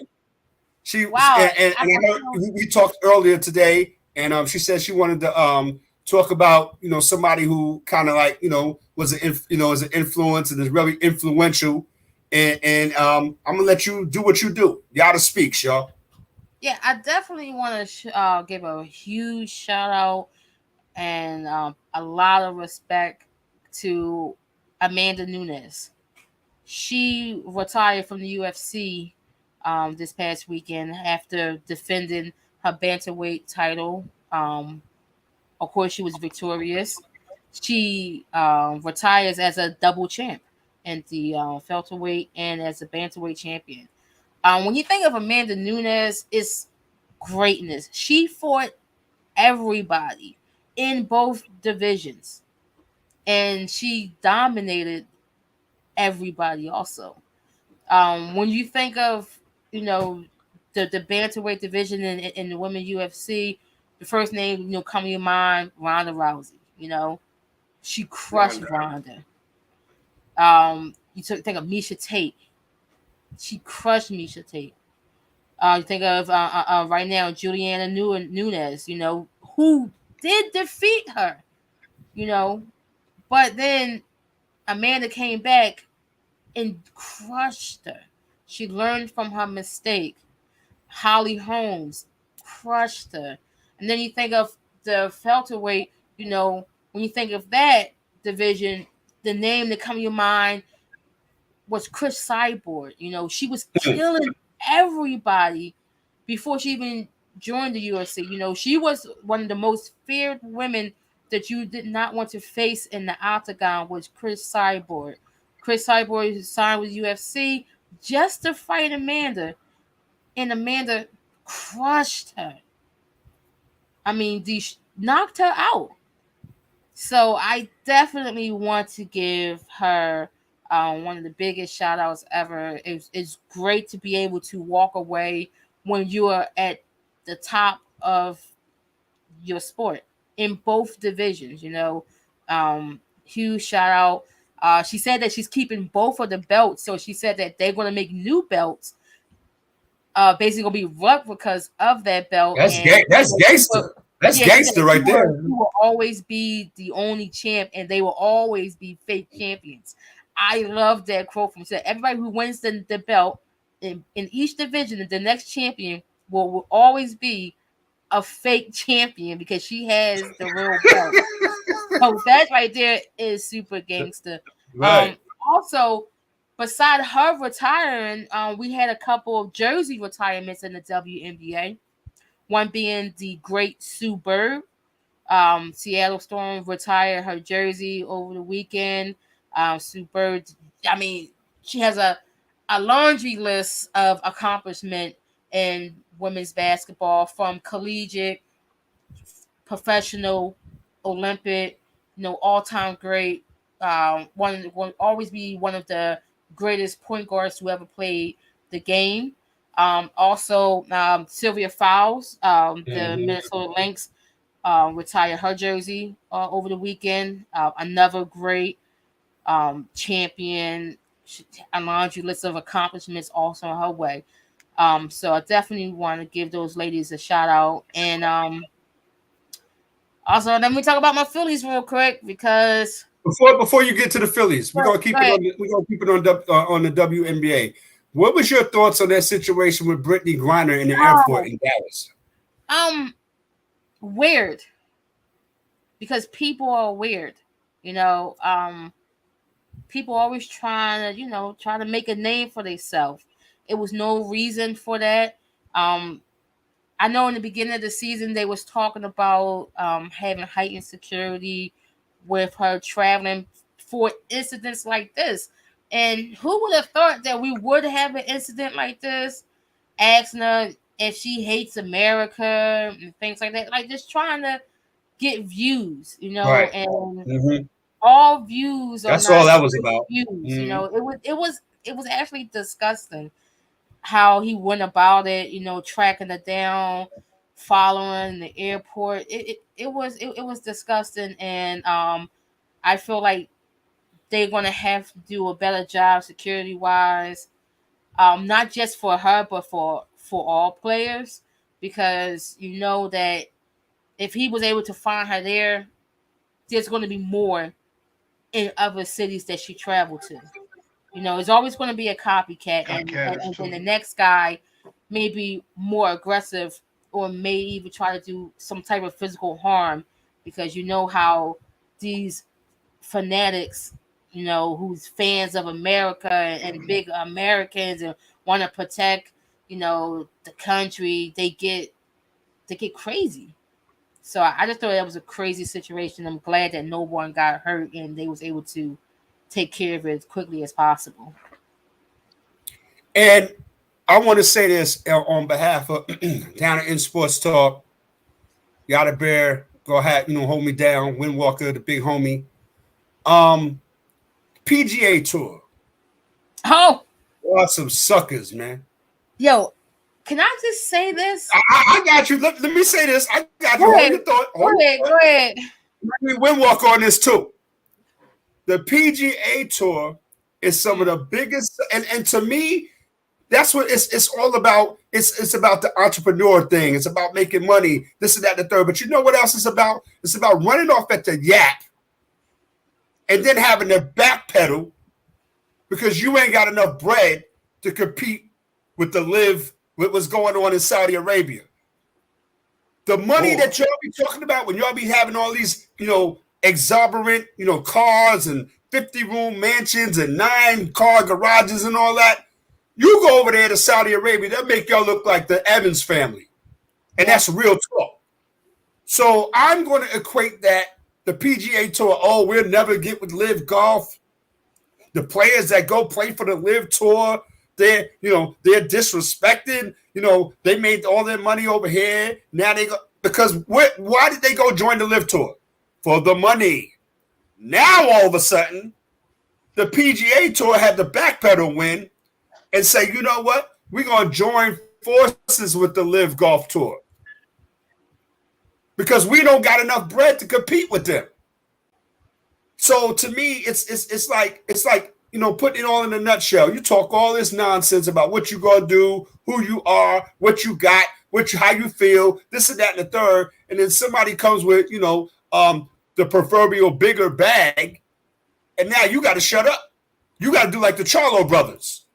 She Wow. and I heard we talked earlier today, and she said she wanted to talk about somebody who kind of like was is an influence and is really influential, and I'm gonna let you do what you do. You gotta speak, y'all. Yeah, I definitely want to give a huge shout out and a lot of respect to Amanda Nunes. She retired from the UFC this past weekend after defending her bantamweight title. Of course, she was victorious. She retires as a double champ in the welterweight and as a bantamweight champion. When you think of Amanda Nunes, it's greatness. She fought everybody in both divisions, and she dominated everybody. Also, when you think of you know the bantamweight division in the women UFC, the first name come to your mind, Ronda Rousey. She crushed Ronda. Ronda. Think of Misha Tate. She crushed Misha Tate. You think of right now Juliana Nunes. Who did defeat her. You know, but then Amanda came back and crushed her. She learned from her mistake. Holly Holmes crushed her. And then you think of the welterweight, when you think of that division, the name that come to your mind was Chris Cyborg. She was killing everybody before she even joined the UFC. She was one of the most feared women that you did not want to face in the octagon was Chris Cyborg. Chris Cyborg signed with UFC just to fight Amanda, and Amanda crushed her. I mean, knocked her out. So I definitely want to give her one of the biggest shout outs ever. It's great to be able to walk away when you are at the top of your sport in both divisions, huge shout out. She said that she's keeping both of the belts. So she said that they're going to make new belts basically gonna be replicas of that belt, That's and gay. That's gangster. That's yeah, she said gangster right there. she will always be the only champ, and they will always be fake champions. I love that quote from said everybody who wins the belt in each division, the next champion will always be a fake champion because she has the real belt. So that right there is super gangster. Right. Also, beside her retiring, we had a couple of jersey retirements in the WNBA. One being the great Sue Bird. Seattle Storm retired her jersey over the weekend. Sue Bird, I mean, she has a laundry list of accomplishment in women's basketball, from collegiate, professional, Olympic, all time great. One will always be one of the greatest point guards who ever played the game. Also, Sylvia Fowles, the Mhm. Minnesota Lynx, retired her jersey over the weekend. Another great champion, a laundry list of accomplishments also on her way. So I definitely want to give those ladies a shout out. And also, let me talk about my Phillies real quick because Before you get to the Phillies, go ahead. we're gonna keep it on the WNBA. What was your thoughts on that situation with Brittany Griner in the airport Oh, in Dallas? um, weird because people are weird. You know, people always trying to try to make a name for themselves. It was no reason for that. Um, I know in the beginning of the season they was talking about having heightened security with her traveling for incidents like this. And who would have thought that we would have an incident like this? Asking her if she hates America and things like that. Like just trying to get views, Right. and Hmm. all views are That's all not that was good about. views. Hmm. It was actually disgusting how he went about it, tracking her down, following the airport. It was disgusting, and I feel like they're gonna have to do a better job security wise, not just for her but for all players, because you know that if he was able to find her there, there's going to be more in other cities that she traveled to. You know, it's always going to be a copycat, Copycat is and then the too. next guy may be more aggressive or may even try to do some type of physical harm, because you know how these fanatics, you know, who's fans of America and big Americans and want to protect, you know, the country, they get crazy. So I just thought that was a crazy situation. I'm glad that no one got hurt and they was able to take care of it as quickly as possible. And I want to say this on behalf of down in Sports Talk. Yada Bear, go ahead, hold me down. Windwalker, the big homie. Um, PGA Tour. Oh, Oh, some suckers, man. yo, can I just say this? I got you. Let me say this. I got you. Go Hold ahead. your thought. Go Hold ahead. your Go thought. ahead. Let me Windwalk on this too. The PGA Tour is some of the biggest, and to me, that's what it's all about. It's about the entrepreneur thing. It's about making money, this and that, and the third. But you know what else it's about? It's about running off at the yap and then having to backpedal because you ain't got enough bread to compete with the live with what's going on in Saudi Arabia. The money that y'all be talking about when y'all be having all these, exorbitant, cars and 50-room mansions and 9-car garages and all that. You go over there to Saudi Arabia, they'll make y'all look like the Evans family. And Yeah. that's real talk. So I'm going to equate that the PGA Tour, we'll never get with Live Golf. The players that go play for the Live Tour, they're disrespected. They made all their money over here. Now they go because why did they go join the Live Tour? For the money. Now all of a sudden, the PGA Tour had the backpedal win and say, you know what? We're gonna join forces with the Live Golf Tour because we don't got enough bread to compete with them. So to me, it's like putting it all in a nutshell. You talk all this nonsense about what you gonna do, who you are, what you got, how you feel, this and that and the third, and then somebody comes with the proverbial bigger bag, and now you got to shut up. You got to do like the Charlo brothers.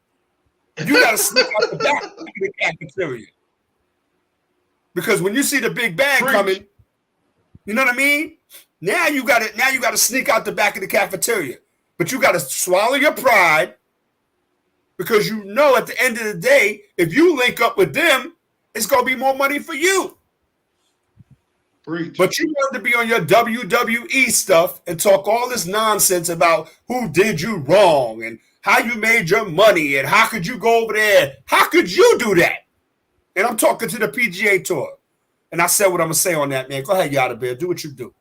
You got to sneak out the back of the cafeteria because when you see the big bag coming, you know what I mean. Now you got to sneak out the back of the cafeteria, but you got to swallow your pride because you know at the end of the day, if you link up with them, it's gonna be more money for you. Preach. But you wanted to be on your WWE stuff and talk all this nonsense about who did you wrong and how you made your money and how could you go over there? How could you do that? And I'm talking to the PGA Tour. And I said what I'm gonna say on that, man. Go ahead, Yada Bear. Do what you do.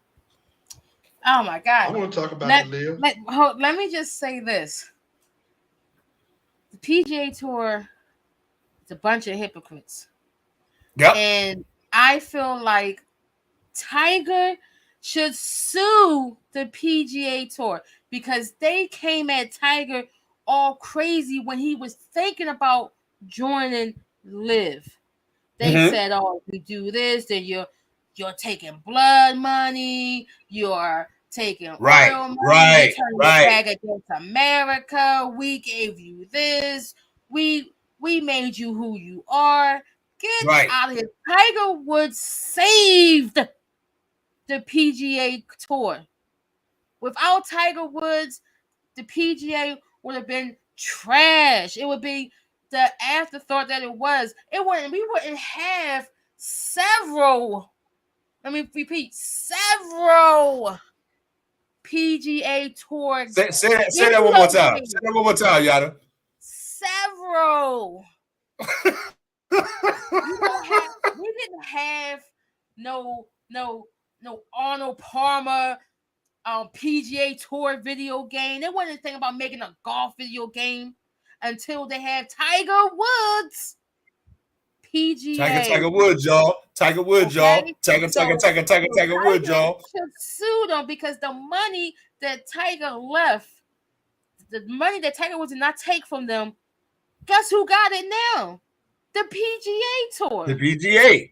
Oh my God. I want to talk about the Live. Let me just say this. The PGA Tour is a bunch of hypocrites. Yep. And I feel like Tiger should sue the PGA Tour because they came at Tiger all crazy when he was thinking about joining Live. They said, "Oh, if you do this, then you're taking blood money, you're taking oil money, you're turning your back against America. We gave you this, we made you who you are. Get out of here." Tiger Woods saved the PGA Tour. Without Tiger Woods, the PGA would have been trash. It would be the afterthought that it was. We wouldn't have several. Let me repeat, several PGA Tour. Say that one more time. Say that one more time, Yada. Several. We didn't have no Arnold Palmer PGA Tour video game. They wasn't thinking about making a golf video game until they had Tiger Woods. PGA. Tiger Woods, y'all. Tiger Woods, y'all. Tiger Woods, y'all. Should sue them because the money that Tiger left, the money that Tiger Woods did not take from them, guess who got it now? the PGA The Tour. PGA.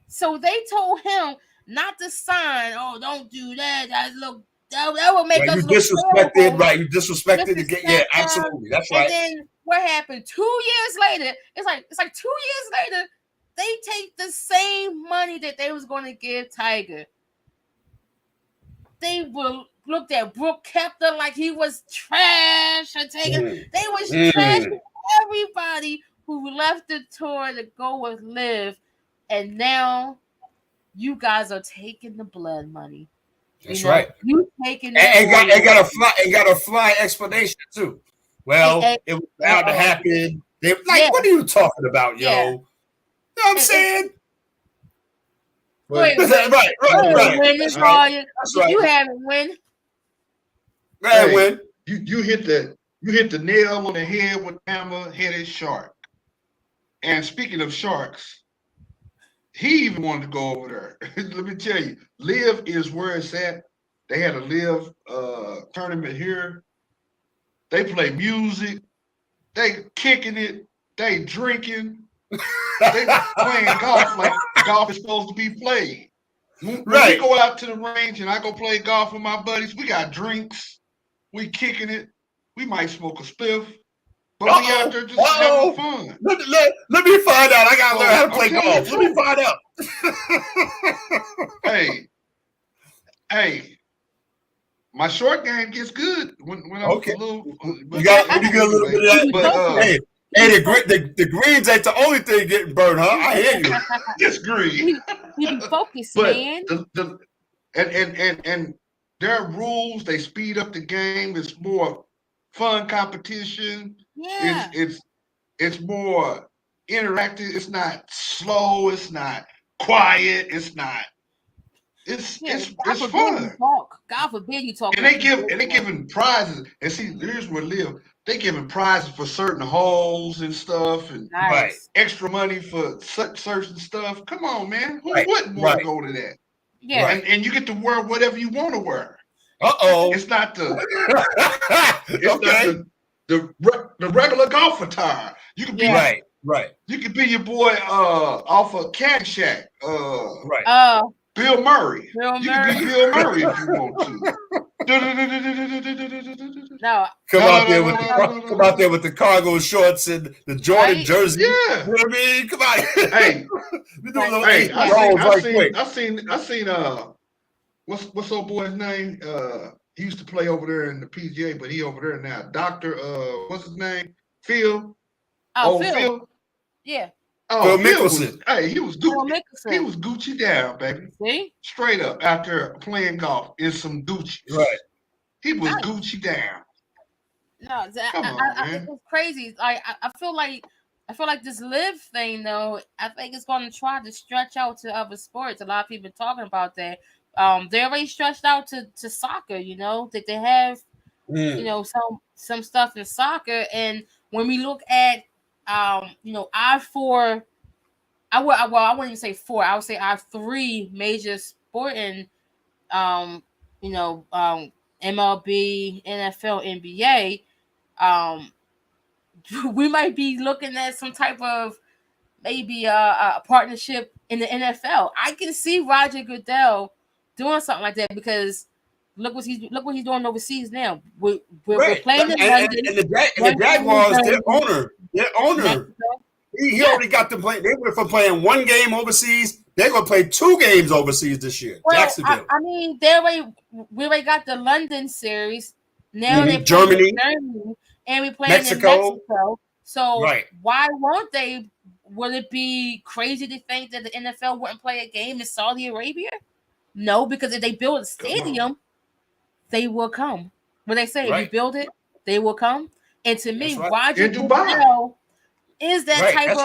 So they told him not to sign. Oh, don't do that. That will make Right, you us look disrespected. terrible. Right, you disrespected the game. Yeah, Disrespect them. absolutely. That's And right. then what happened? 2 years later, it's like 2 years later, they take the same money that they was going to give Tiger. They will looked at Brooke Koepka like he was trash and taking. They was trashing everybody who left the tour to go with Liv, and now you guys are taking the blood money. That's right. You taking that And got a fly explanation too. Well, it was bound to happen. They like, what are you talking about, yo? Yeah. You know what I'm saying? Right. That's right. You haven't win. Hey, you hit the nail on the head with hammer-headed shark. And speaking of sharks, he even wanted to go over there. Let me tell you, Live is where it's at. They had a Live tournament here. They play music. They kicking it. They drinking. They playing golf like golf is supposed to be played. When we go out to the range and I go play golf with my buddies, we got drinks. We kicking it. We might smoke a spliff. But we out there just having fun. Let me find out. I gotta learn how to play golf. Let me find out. Hey, my short game gets good when I'm a little. You got a little bit of that. But the greens ain't the only thing getting burned, huh? I hear you. Just green. You be focused, but man. And there are rules. They speed up the game. It's more fun competition. Yeah. It's more interactive. It's not slow. It's not quiet. It's not. It's fun. God forbid you talk. And they giving prizes. And see, here's where Live. They giving prizes for certain holes and stuff, and extra money for certain stuff. Come on, man. Who wouldn't want to go to that? Yeah. And you get to wear whatever you want to wear. It's not the the regular golf attire. You can be right. You can be your boy off of Caddyshack. Bill Murray. You can be Bill Murray if you want to. Come out there with the cargo shorts and the Jordan jersey. Yeah. You know what I mean? Come on. I seen what's old boy's name? He used to play over there in the PGA, but he over there now. Dr. What's his name? Phil. Phil. Yeah. Phil Mickelson. He was Gucci. He was Gucci down, baby. See? Straight up after playing golf in some Gucci. Right. He was Gucci down. No, it's crazy. I feel like this Live thing though. I think it's going to try to stretch out to other sports. A lot of people talking about that. They already stretched out to soccer. You know that they have, some stuff in soccer. And when we look at, our four, I wouldn't even say four. I would say our three major sporting, MLB, NFL, NBA. We might be looking at some type of maybe a partnership in the NFL. I can see Roger Goodell doing something like that because look what he's doing overseas now. We're playing in London. And the Jaguars, their owner, he already got them playing. They went from playing one game overseas. They're gonna play 2 games overseas this year. Well, Jacksonville. I mean, we already got the London series. Now they're Germany, and we're playing in Mexico. So why won't they? Would it be crazy to think that the NFL wouldn't play a game in Saudi Arabia? No, because if they build a stadium, they will come. When they say if you build it, they will come. And to me, Roger Goodell is that type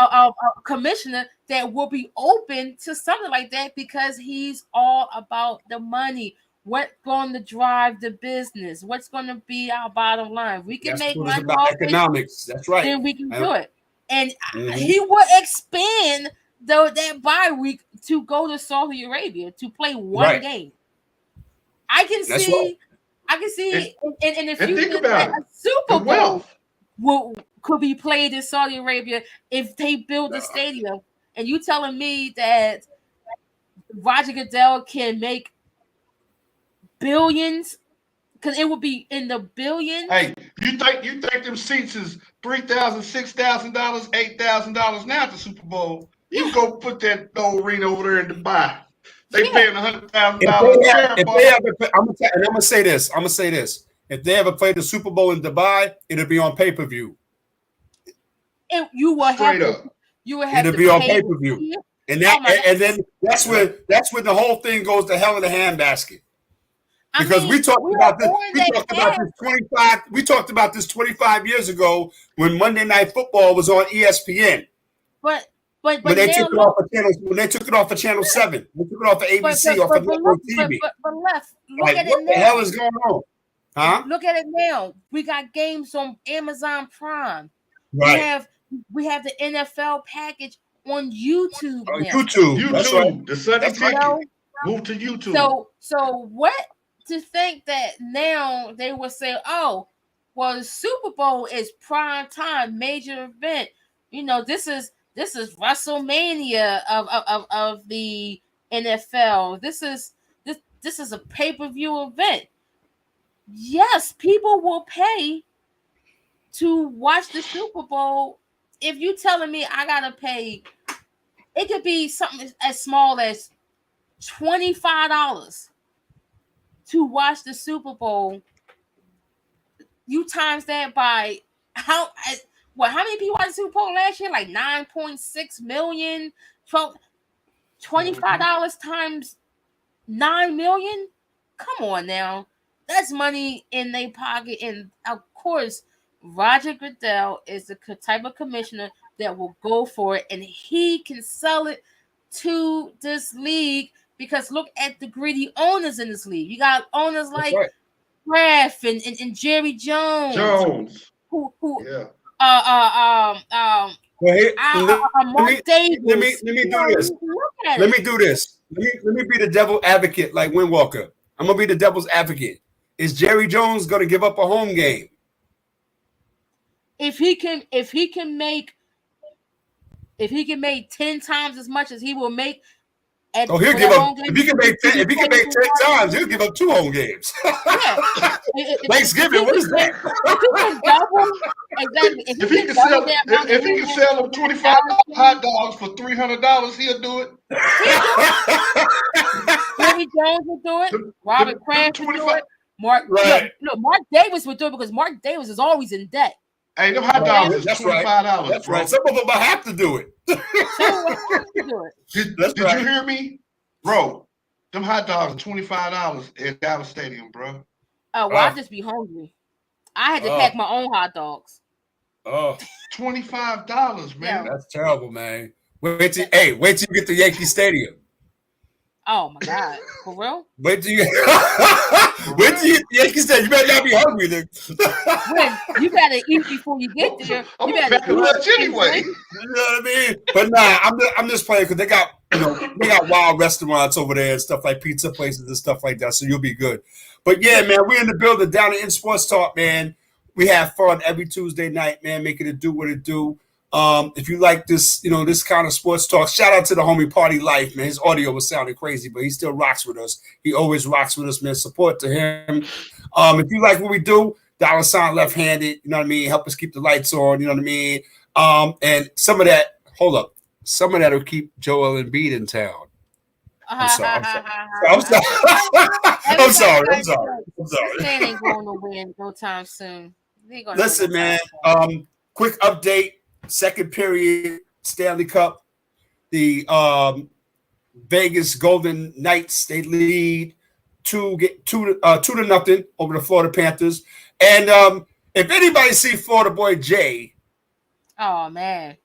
of commissioner that will be open to something like that because he's all about the money. What's going to drive the business? What's going to be our bottom line? We can make money about economics. That's right. Then we can do it. And he will expand that bye week to go to Saudi Arabia to play one game. I can see in the future that a Super Bowl could be played in Saudi Arabia if they build the stadium. And you telling me that Roger Goodell can make billions? Because it would be in the billions. Hey, you think them seats is $3,000, $6,000, $8,000 now at the Super Bowl? Yeah. You go put that old arena over there in Dubai. They Yeah. paying $100,000 share. If they ever, I'm gonna say this. I'm gonna say this. If they ever play the Super Bowl in Dubai, it'll be on pay-per-view. You will Straight have up. to. You will have It'll to be on pay. pay-per-view. And Oh my that and then that's when the whole thing goes to hell in a handbasket. Because we talked about this. We talked about this 25 years ago when Monday Night Football was on ESPN. But when they took it off of Channel 7, they took it off of ABC off of network TV. But left, look like, at what it the now. hell is going on? Huh? Look at it now. We got games on Amazon Prime. Right. We have the NFL package on YouTube now. YouTube. That's right. The Sunday ticket. Move to YouTube. So what to think that now they will say, oh, well, the Super Bowl is prime time, major event. You know, this is WrestleMania of the NFL. This is a pay-per-view event. Yes, people will pay to watch the Super Bowl. If you telling me I gotta pay, it could be something as small as $25 to watch the Super Bowl. You times that by how many people watched the Super Bowl last year? Like 9.6 million. $25 times 9 million. Come on now, that's money in their pocket. And of course, Roger Goodell is the type of commissioner that will go for it, and he can sell it to this league. Because look at the greedy owners in this league. You got owners like Kraft and Jerry Jones. Who Mark Davis. Let me do this. Let me do this. Let me be the devil advocate like Windwalker. I'm gonna be the devil's advocate. Is Jerry Jones gonna give up a home game? If he can make 10 times as much as he will make. He'll give up. If he can make 10 times, he'll give up 2 home games. Yeah. Thanksgiving, what is that? If he can double, exactly. If he can sell them 25 hot dogs for $300, he'll do it. Jerry Jones will do it. Robert Kraft will do it. Mark Davis would do it because Mark Davis is always in debt. Hey, them hot dogs is $25. That's right. Some of them will have to do it. Did you hear me? Bro, them hot dogs are $25 at Dallas Stadium, bro. Oh, well, I'd just be hungry. I had to pack my own hot dogs. Oh. $25, man. That's terrible, man. Wait till you get to Yankee Stadium. Oh my God, for real? Wait till you get to Yankee Stadium. You better not be hungry then. You gotta eat before you get there. I'm gonna pack a lunch anyway. You know what I mean? But nah, I'm just playing because they got wild restaurants over there and stuff like pizza places and stuff like that. So you'll be good. But yeah, man, we're in the building down at In Sports Talk, man. We have fun every Tuesday night, man, making it do what it do. If you like this, this kind of sports talk, shout out to the homie Party Life, man. His audio was sounding crazy, but he still rocks with us. He always rocks with us, man. Support to him. If you like what we do, $ left-handed, you know what I mean? Help us keep the lights on, you know what I mean? And some of that will keep Joel Embiid in town. I'm sorry. I'm sorry. This man ain't going nowhere no time soon. Listen, man. Quick update. Second period, Stanley Cup. The Vegas Golden Knights, they lead 2-0 over the Florida Panthers. And if anybody see Florida boy Jay, oh man.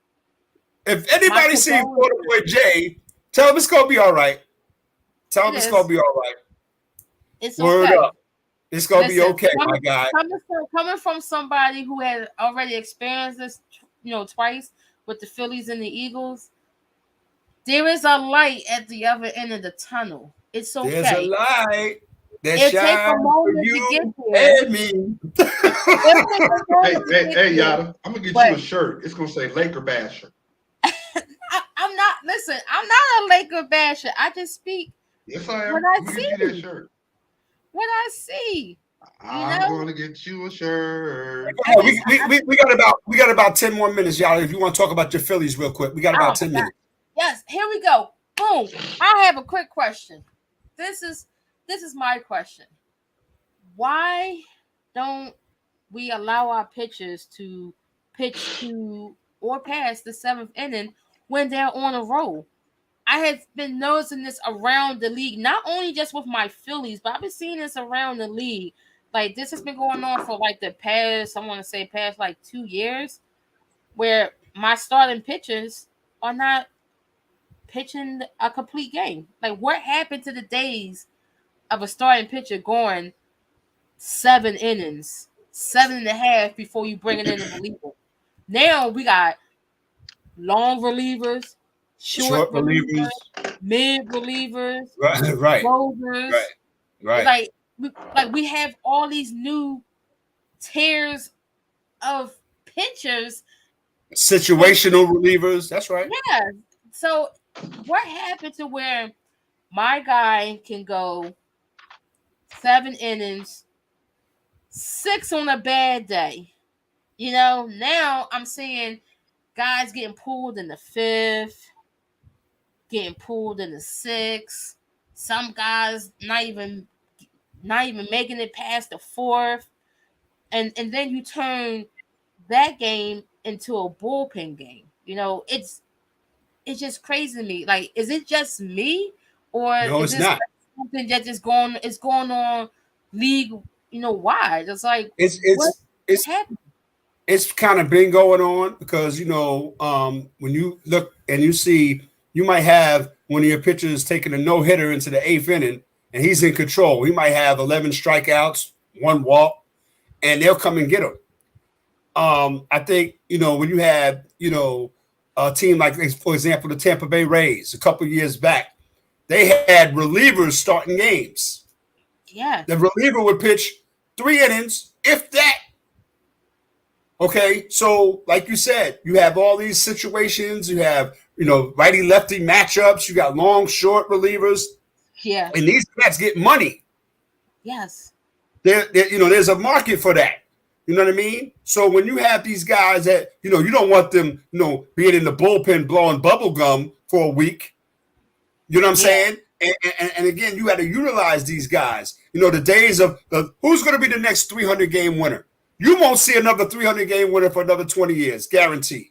If anybody see Florida boy Jay, tell him it's gonna be all right. Tell him it's gonna be all right. It's Word okay. up. It's gonna be okay, my guy. Coming from somebody who had already experienced this, twice with the Phillies and the Eagles, there is a light at the other end of the tunnel. It's okay. There's a light. that It take a shines for moment to get you there. and me. It'll take a Hey, moment to hey, get hey, there. Yada, I'm gonna get you But a shirt. It's gonna say Laker Basher. I'm not. Listen, I'm not a Laker basher. I just speak Yes, I what am. I I'm gonna get you that see. shirt. What I see. You I'm know. gonna get you a shirt. I Yeah, just. we got about 10 more minutes, y'all. If you want to talk about your Phillies real quick, we got Oh about my 10 God. minutes. Yes. Here we go. Boom. I have a quick question. This is my question. Why don't we allow our pitchers to pitch to or past the seventh inning when they're on a roll? I have been noticing this around the league, not only just with my Phillies, but I've been seeing this around the league. Like this has been going on for like the past, I want to say past like 2 years, where my starting pitchers are not pitching a complete game. Like what happened to the days of a starting pitcher going 7 innings, 7.5 before you bring it in a reliever? Now we got long relievers, short Short relievers, relievers. mid relievers, Right, right, right, closers. It's right. like we have all these new tiers of pitchers, and Situational relievers. That's right. yeah. So what happened to where my guy can go 7 innings, six on a bad day? Now I'm seeing guys getting pulled in the fifth, getting pulled in the sixth. Some guys not even making it past the fourth, and then you turn that game into a bullpen game. It's just crazy to me. Like, is it just me, or No, is it's this not. something that is going on league wide? It's like It's what it's it's happened? it's kind of been going on because when you look and you see, you might have one of your pitchers taking a no hitter into the eighth inning and he's in control. He might have 11 strikeouts, one walk, and they'll come and get him. I think when you had a team like, for example, the Tampa Bay Rays a couple years back, they had relievers starting games. The Yes, reliever would pitch 3 innings, if that. Okay, so like you said, you have all these situations. You have righty lefty matchups. You got long short relievers, yeah, and these cats get money. yes, There's a market for that. You know what I mean? So when you have these guys that you don't want them being in the bullpen blowing bubble gum for a week. You know what I'm yeah. saying? And again, you got to utilize these guys. The days of who's going to be the next 300 game winner. You won't see another 300 game winner for another 20 years, guaranteed.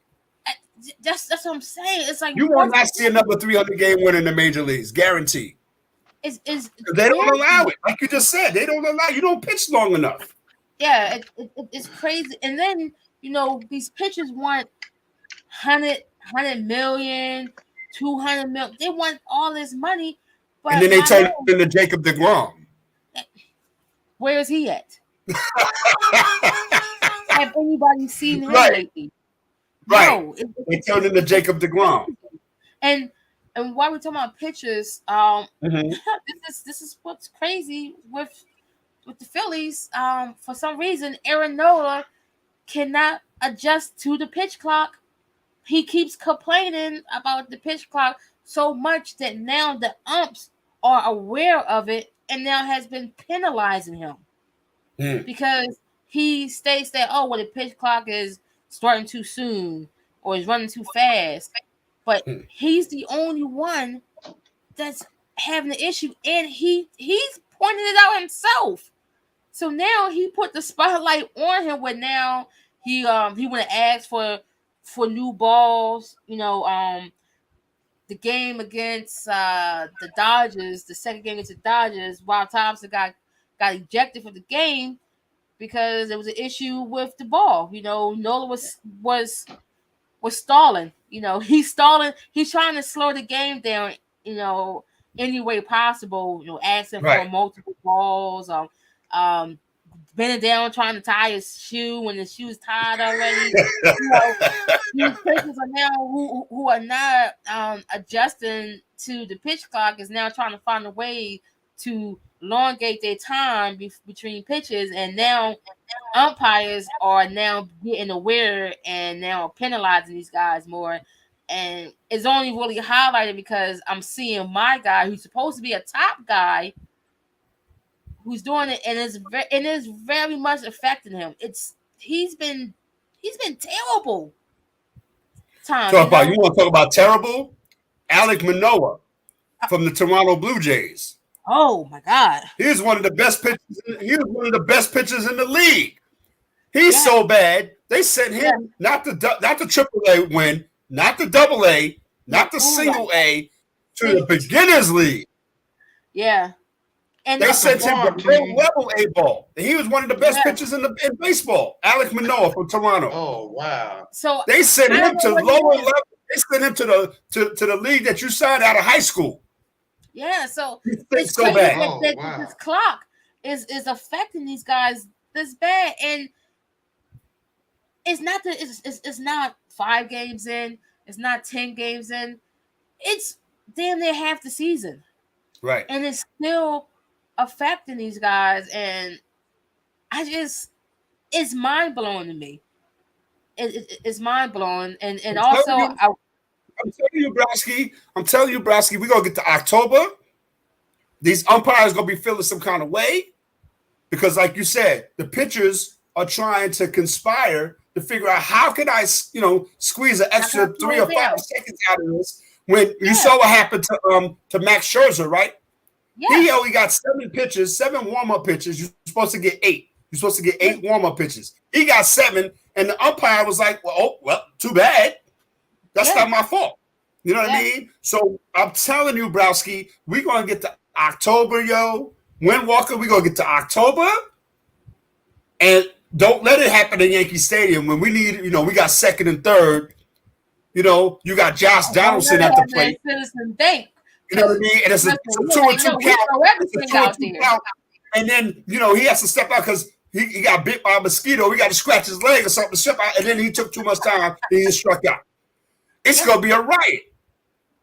That's what I'm saying. It's like You will what's not see another 300 game winner in the major leagues, guaranteed. is They don't allow crazy. it. Like you just said, they don't allow. You don't pitch long enough. Yeah, it's crazy. And then these pitchers want 100 million, 200 million. They want all this money, And but then they my turn man, into Jacob DeGrom. where is he at? Have anybody seen him Right, lately? right. No. They turn into It's Jacob DeGrom. crazy. And while we're talking about pitchers, Mm-hmm. this is what's crazy with the Phillies. For some reason, Aaron Nola cannot adjust to the pitch clock. He keeps complaining about the pitch clock so much that now the umps are aware of it and now has been penalizing him Mm. because he states that, oh, well, the pitch clock is starting too soon or is running too fast. But Mm. he's the only one that's having the issue, and he's pointed it out himself. So now he put the spotlight on him. Where now he want to ask for new balls. The game against the Dodgers, the second game against the Dodgers, Wild Thompson got ejected from the game because there was an issue with the ball. Nola was stalling. He's stalling. He's trying to slow the game down. Any way possible. Asking for Right. multiple balls. Um, bending down trying to tie his shoe when his shoe's tied already. These pitchers are now who are not adjusting to the pitch clock is now trying to find a way to elongate their time between pitches, and now umpires are now getting aware and now penalizing these guys more. And it's only really highlighted because I'm seeing my guy, who's supposed to be a top guy, who's doing it, and it's very much affecting him. He's been terrible. Time, Talk about, you want to talk about terrible? Alek Manoah from the Toronto Blue Jays. Oh my God. He was one of the best pitchers. He was one of the best pitchers in the league. He's Yeah. so bad. They sent him not the Triple A win, not the Double A, not the Single A, to the Beginners League. Yeah. And they sent him the pro level A ball. And he was one of the best pitchers in baseball. Alek Manoah from Toronto. Oh wow! So they sent him to lower level. They sent him to the league that you signed out of high school. Yeah, so it's so bad. This clock is affecting these guys this bad, and it's not 5 games in, it's not 10 games in, it's damn near half the season, right? And it's still affecting these guys, and it's mind blowing to me. It's mind blowing, and also. I'm telling you, Browski, we're gonna get to October. These umpires gonna be feeling some kind of way because, like you said, the pitchers are trying to conspire to figure out how can I, squeeze an extra 3 or 5 seconds out of this. When you saw what happened to Max Scherzer, right? Yeah. He only got 7 pitches, 7 warm-up pitches. You're supposed to get 8. You're supposed to get 8 warm-up pitches. He got 7, and the umpire was like, well, too bad. That's not my fault. You know what I mean? So I'm telling you, Browski, we're going to get to October, yo. When Walker, we're going to get to October. And don't let it happen in Yankee Stadium when we need, we got second and third. You got Josh Donaldson at the plate. You know what I mean? And it's a 2-2 count. And then, he has to step out because he got bit by a mosquito. He got to scratch his leg or something to step out. And then he took too much time and he just struck out. It's gonna be a riot.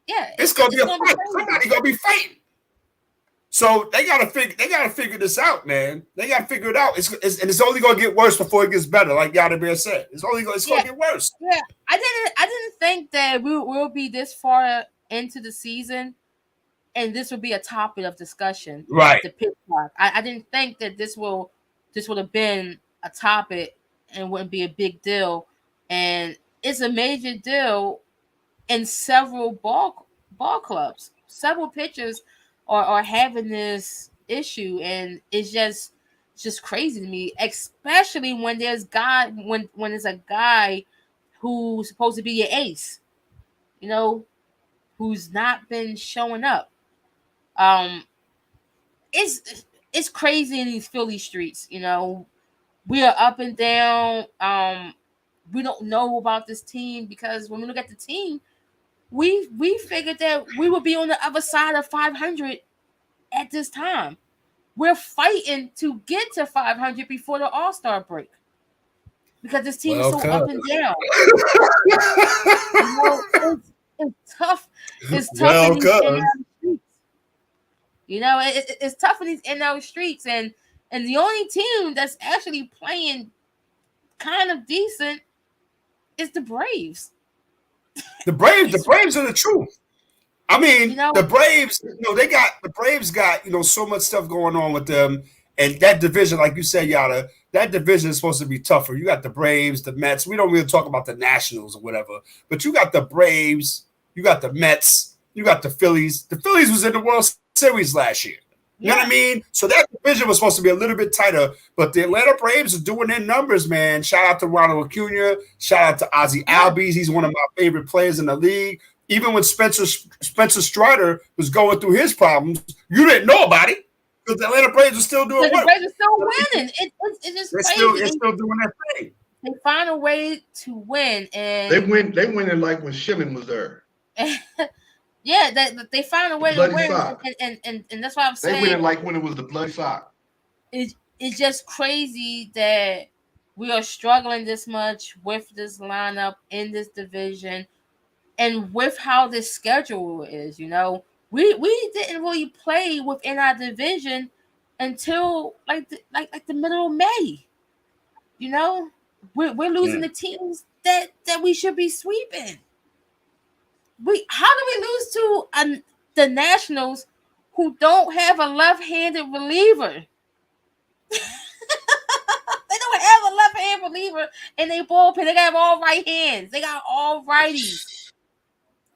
Yeah, it's gonna be a fight. Somebody gonna be fighting. So they gotta figure this out, man. They gotta figure it out. And it's only gonna get worse before it gets better, like Yada Bear said. It's gonna get worse. Yeah, I didn't think that we'll be this far into the season, and this would be a topic of discussion. Right. The pitch clock. I didn't think that this would have been a topic and wouldn't be a big deal, and it's a major deal. In several ball clubs, several pitchers are having this issue, and it's just crazy to me, especially when there's a guy who's supposed to be your ace, who's not been showing up. It's crazy in these Philly streets. We are up and down. We don't know about this team because when we look at the team, we figured that we would be on the other side of 500 at this time. We're fighting to get to 500 before the All-Star break because this team is so up and down. It's tough. It's tough in these NL streets. It's tough in these NL streets, and the only team that's actually playing kind of decent is the Braves. The Braves are the truth. I mean, the Braves, the Braves got, so much stuff going on with them. And that division, like you said, Yada, that division is supposed to be tougher. You got the Braves, the Mets. We don't really talk about the Nationals or whatever, but you got the Braves, you got the Mets, you got the Phillies. The Phillies was in the World Series last year. You know what I mean? So that division was supposed to be a little bit tighter, but the Atlanta Braves are doing their numbers, man. Shout out to Ronald Acuna. Shout out to Ozzie Albies. He's one of my favorite players in the league. Even when Spencer Strider was going through his problems, you didn't know about it because the Atlanta Braves are still doing well. The Braves are still winning. It's just crazy. They're still doing their thing. They find a way to win, and they win like when Schilling was there. Yeah, they found a way to win, and that's why I'm saying they win it like when it was the Bloody Sock. It's just crazy that we are struggling this much with this lineup in this division, and with how this schedule is. We didn't really play within our division until like the middle of May. You know, we're losing the teams that we should be sweeping. We How do we lose to the Nationals, who don't have a left-handed reliever? They don't have a left-hand reliever in their bullpen. They got all right hands. They got all righties.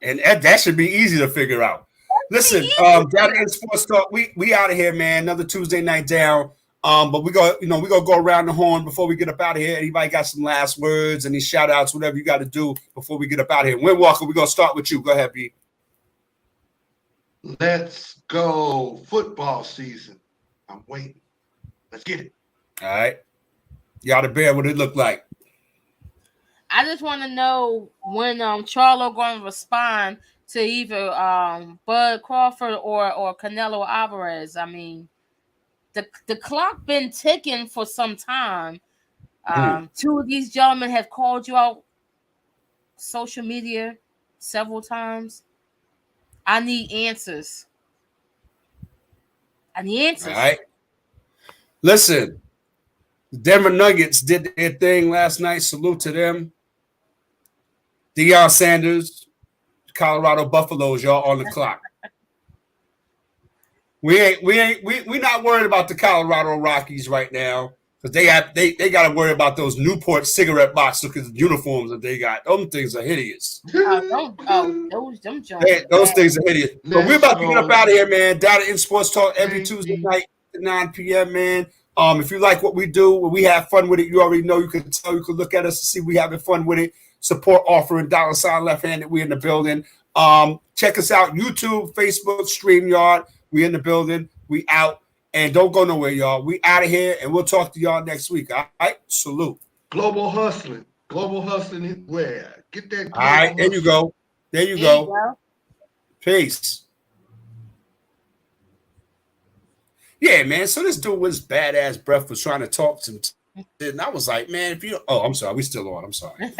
And that should be easy to figure out. Listen, Data and Sports Talk, we out of here, man. Another Tuesday night down. But we gonna go around the horn before we get up out of here. Anybody got some last words, any shout outs, whatever you got to do before we get up out of here? Win Walker, we're gonna start with you. Go ahead, B. Let's go football season. I'm waiting. Let's get it. All right. Y'all the bear, what it look like? I just want to know when Charlo going to respond to either Bud Crawford or Canelo Alvarez. I mean, the clock been ticking for some time. Two of these gentlemen have called you out social media several times. I need answers. All right. Listen, the Denver Nuggets did their thing last night. Salute to them. Deion Sanders, Colorado Buffaloes, y'all on the clock. We not worried about the Colorado Rockies right now, because they got to worry about those Newport cigarette box looking uniforms that they got. Them things are hideous. Those things are hideous. But we're about to get up out of here, man. Data in Sports Talk every Tuesday night at 9 p.m., man. If you like what we do, when we have fun with it, you already know. You can tell. You can look at us and see we having fun with it. Support offering $ left-handed. We in the building. Check us out. YouTube, Facebook, StreamYard. We in the building. We out. And don't go nowhere, y'all. We out of here, and we'll talk to y'all next week. All right? Salute. Global hustling. Global hustling where? Get that. All right. There you go. There you go. Peace. Yeah, man. So this dude with his badass breath was trying to talk to him. And I was like, man, if you... Oh, I'm sorry. We still on. I'm sorry.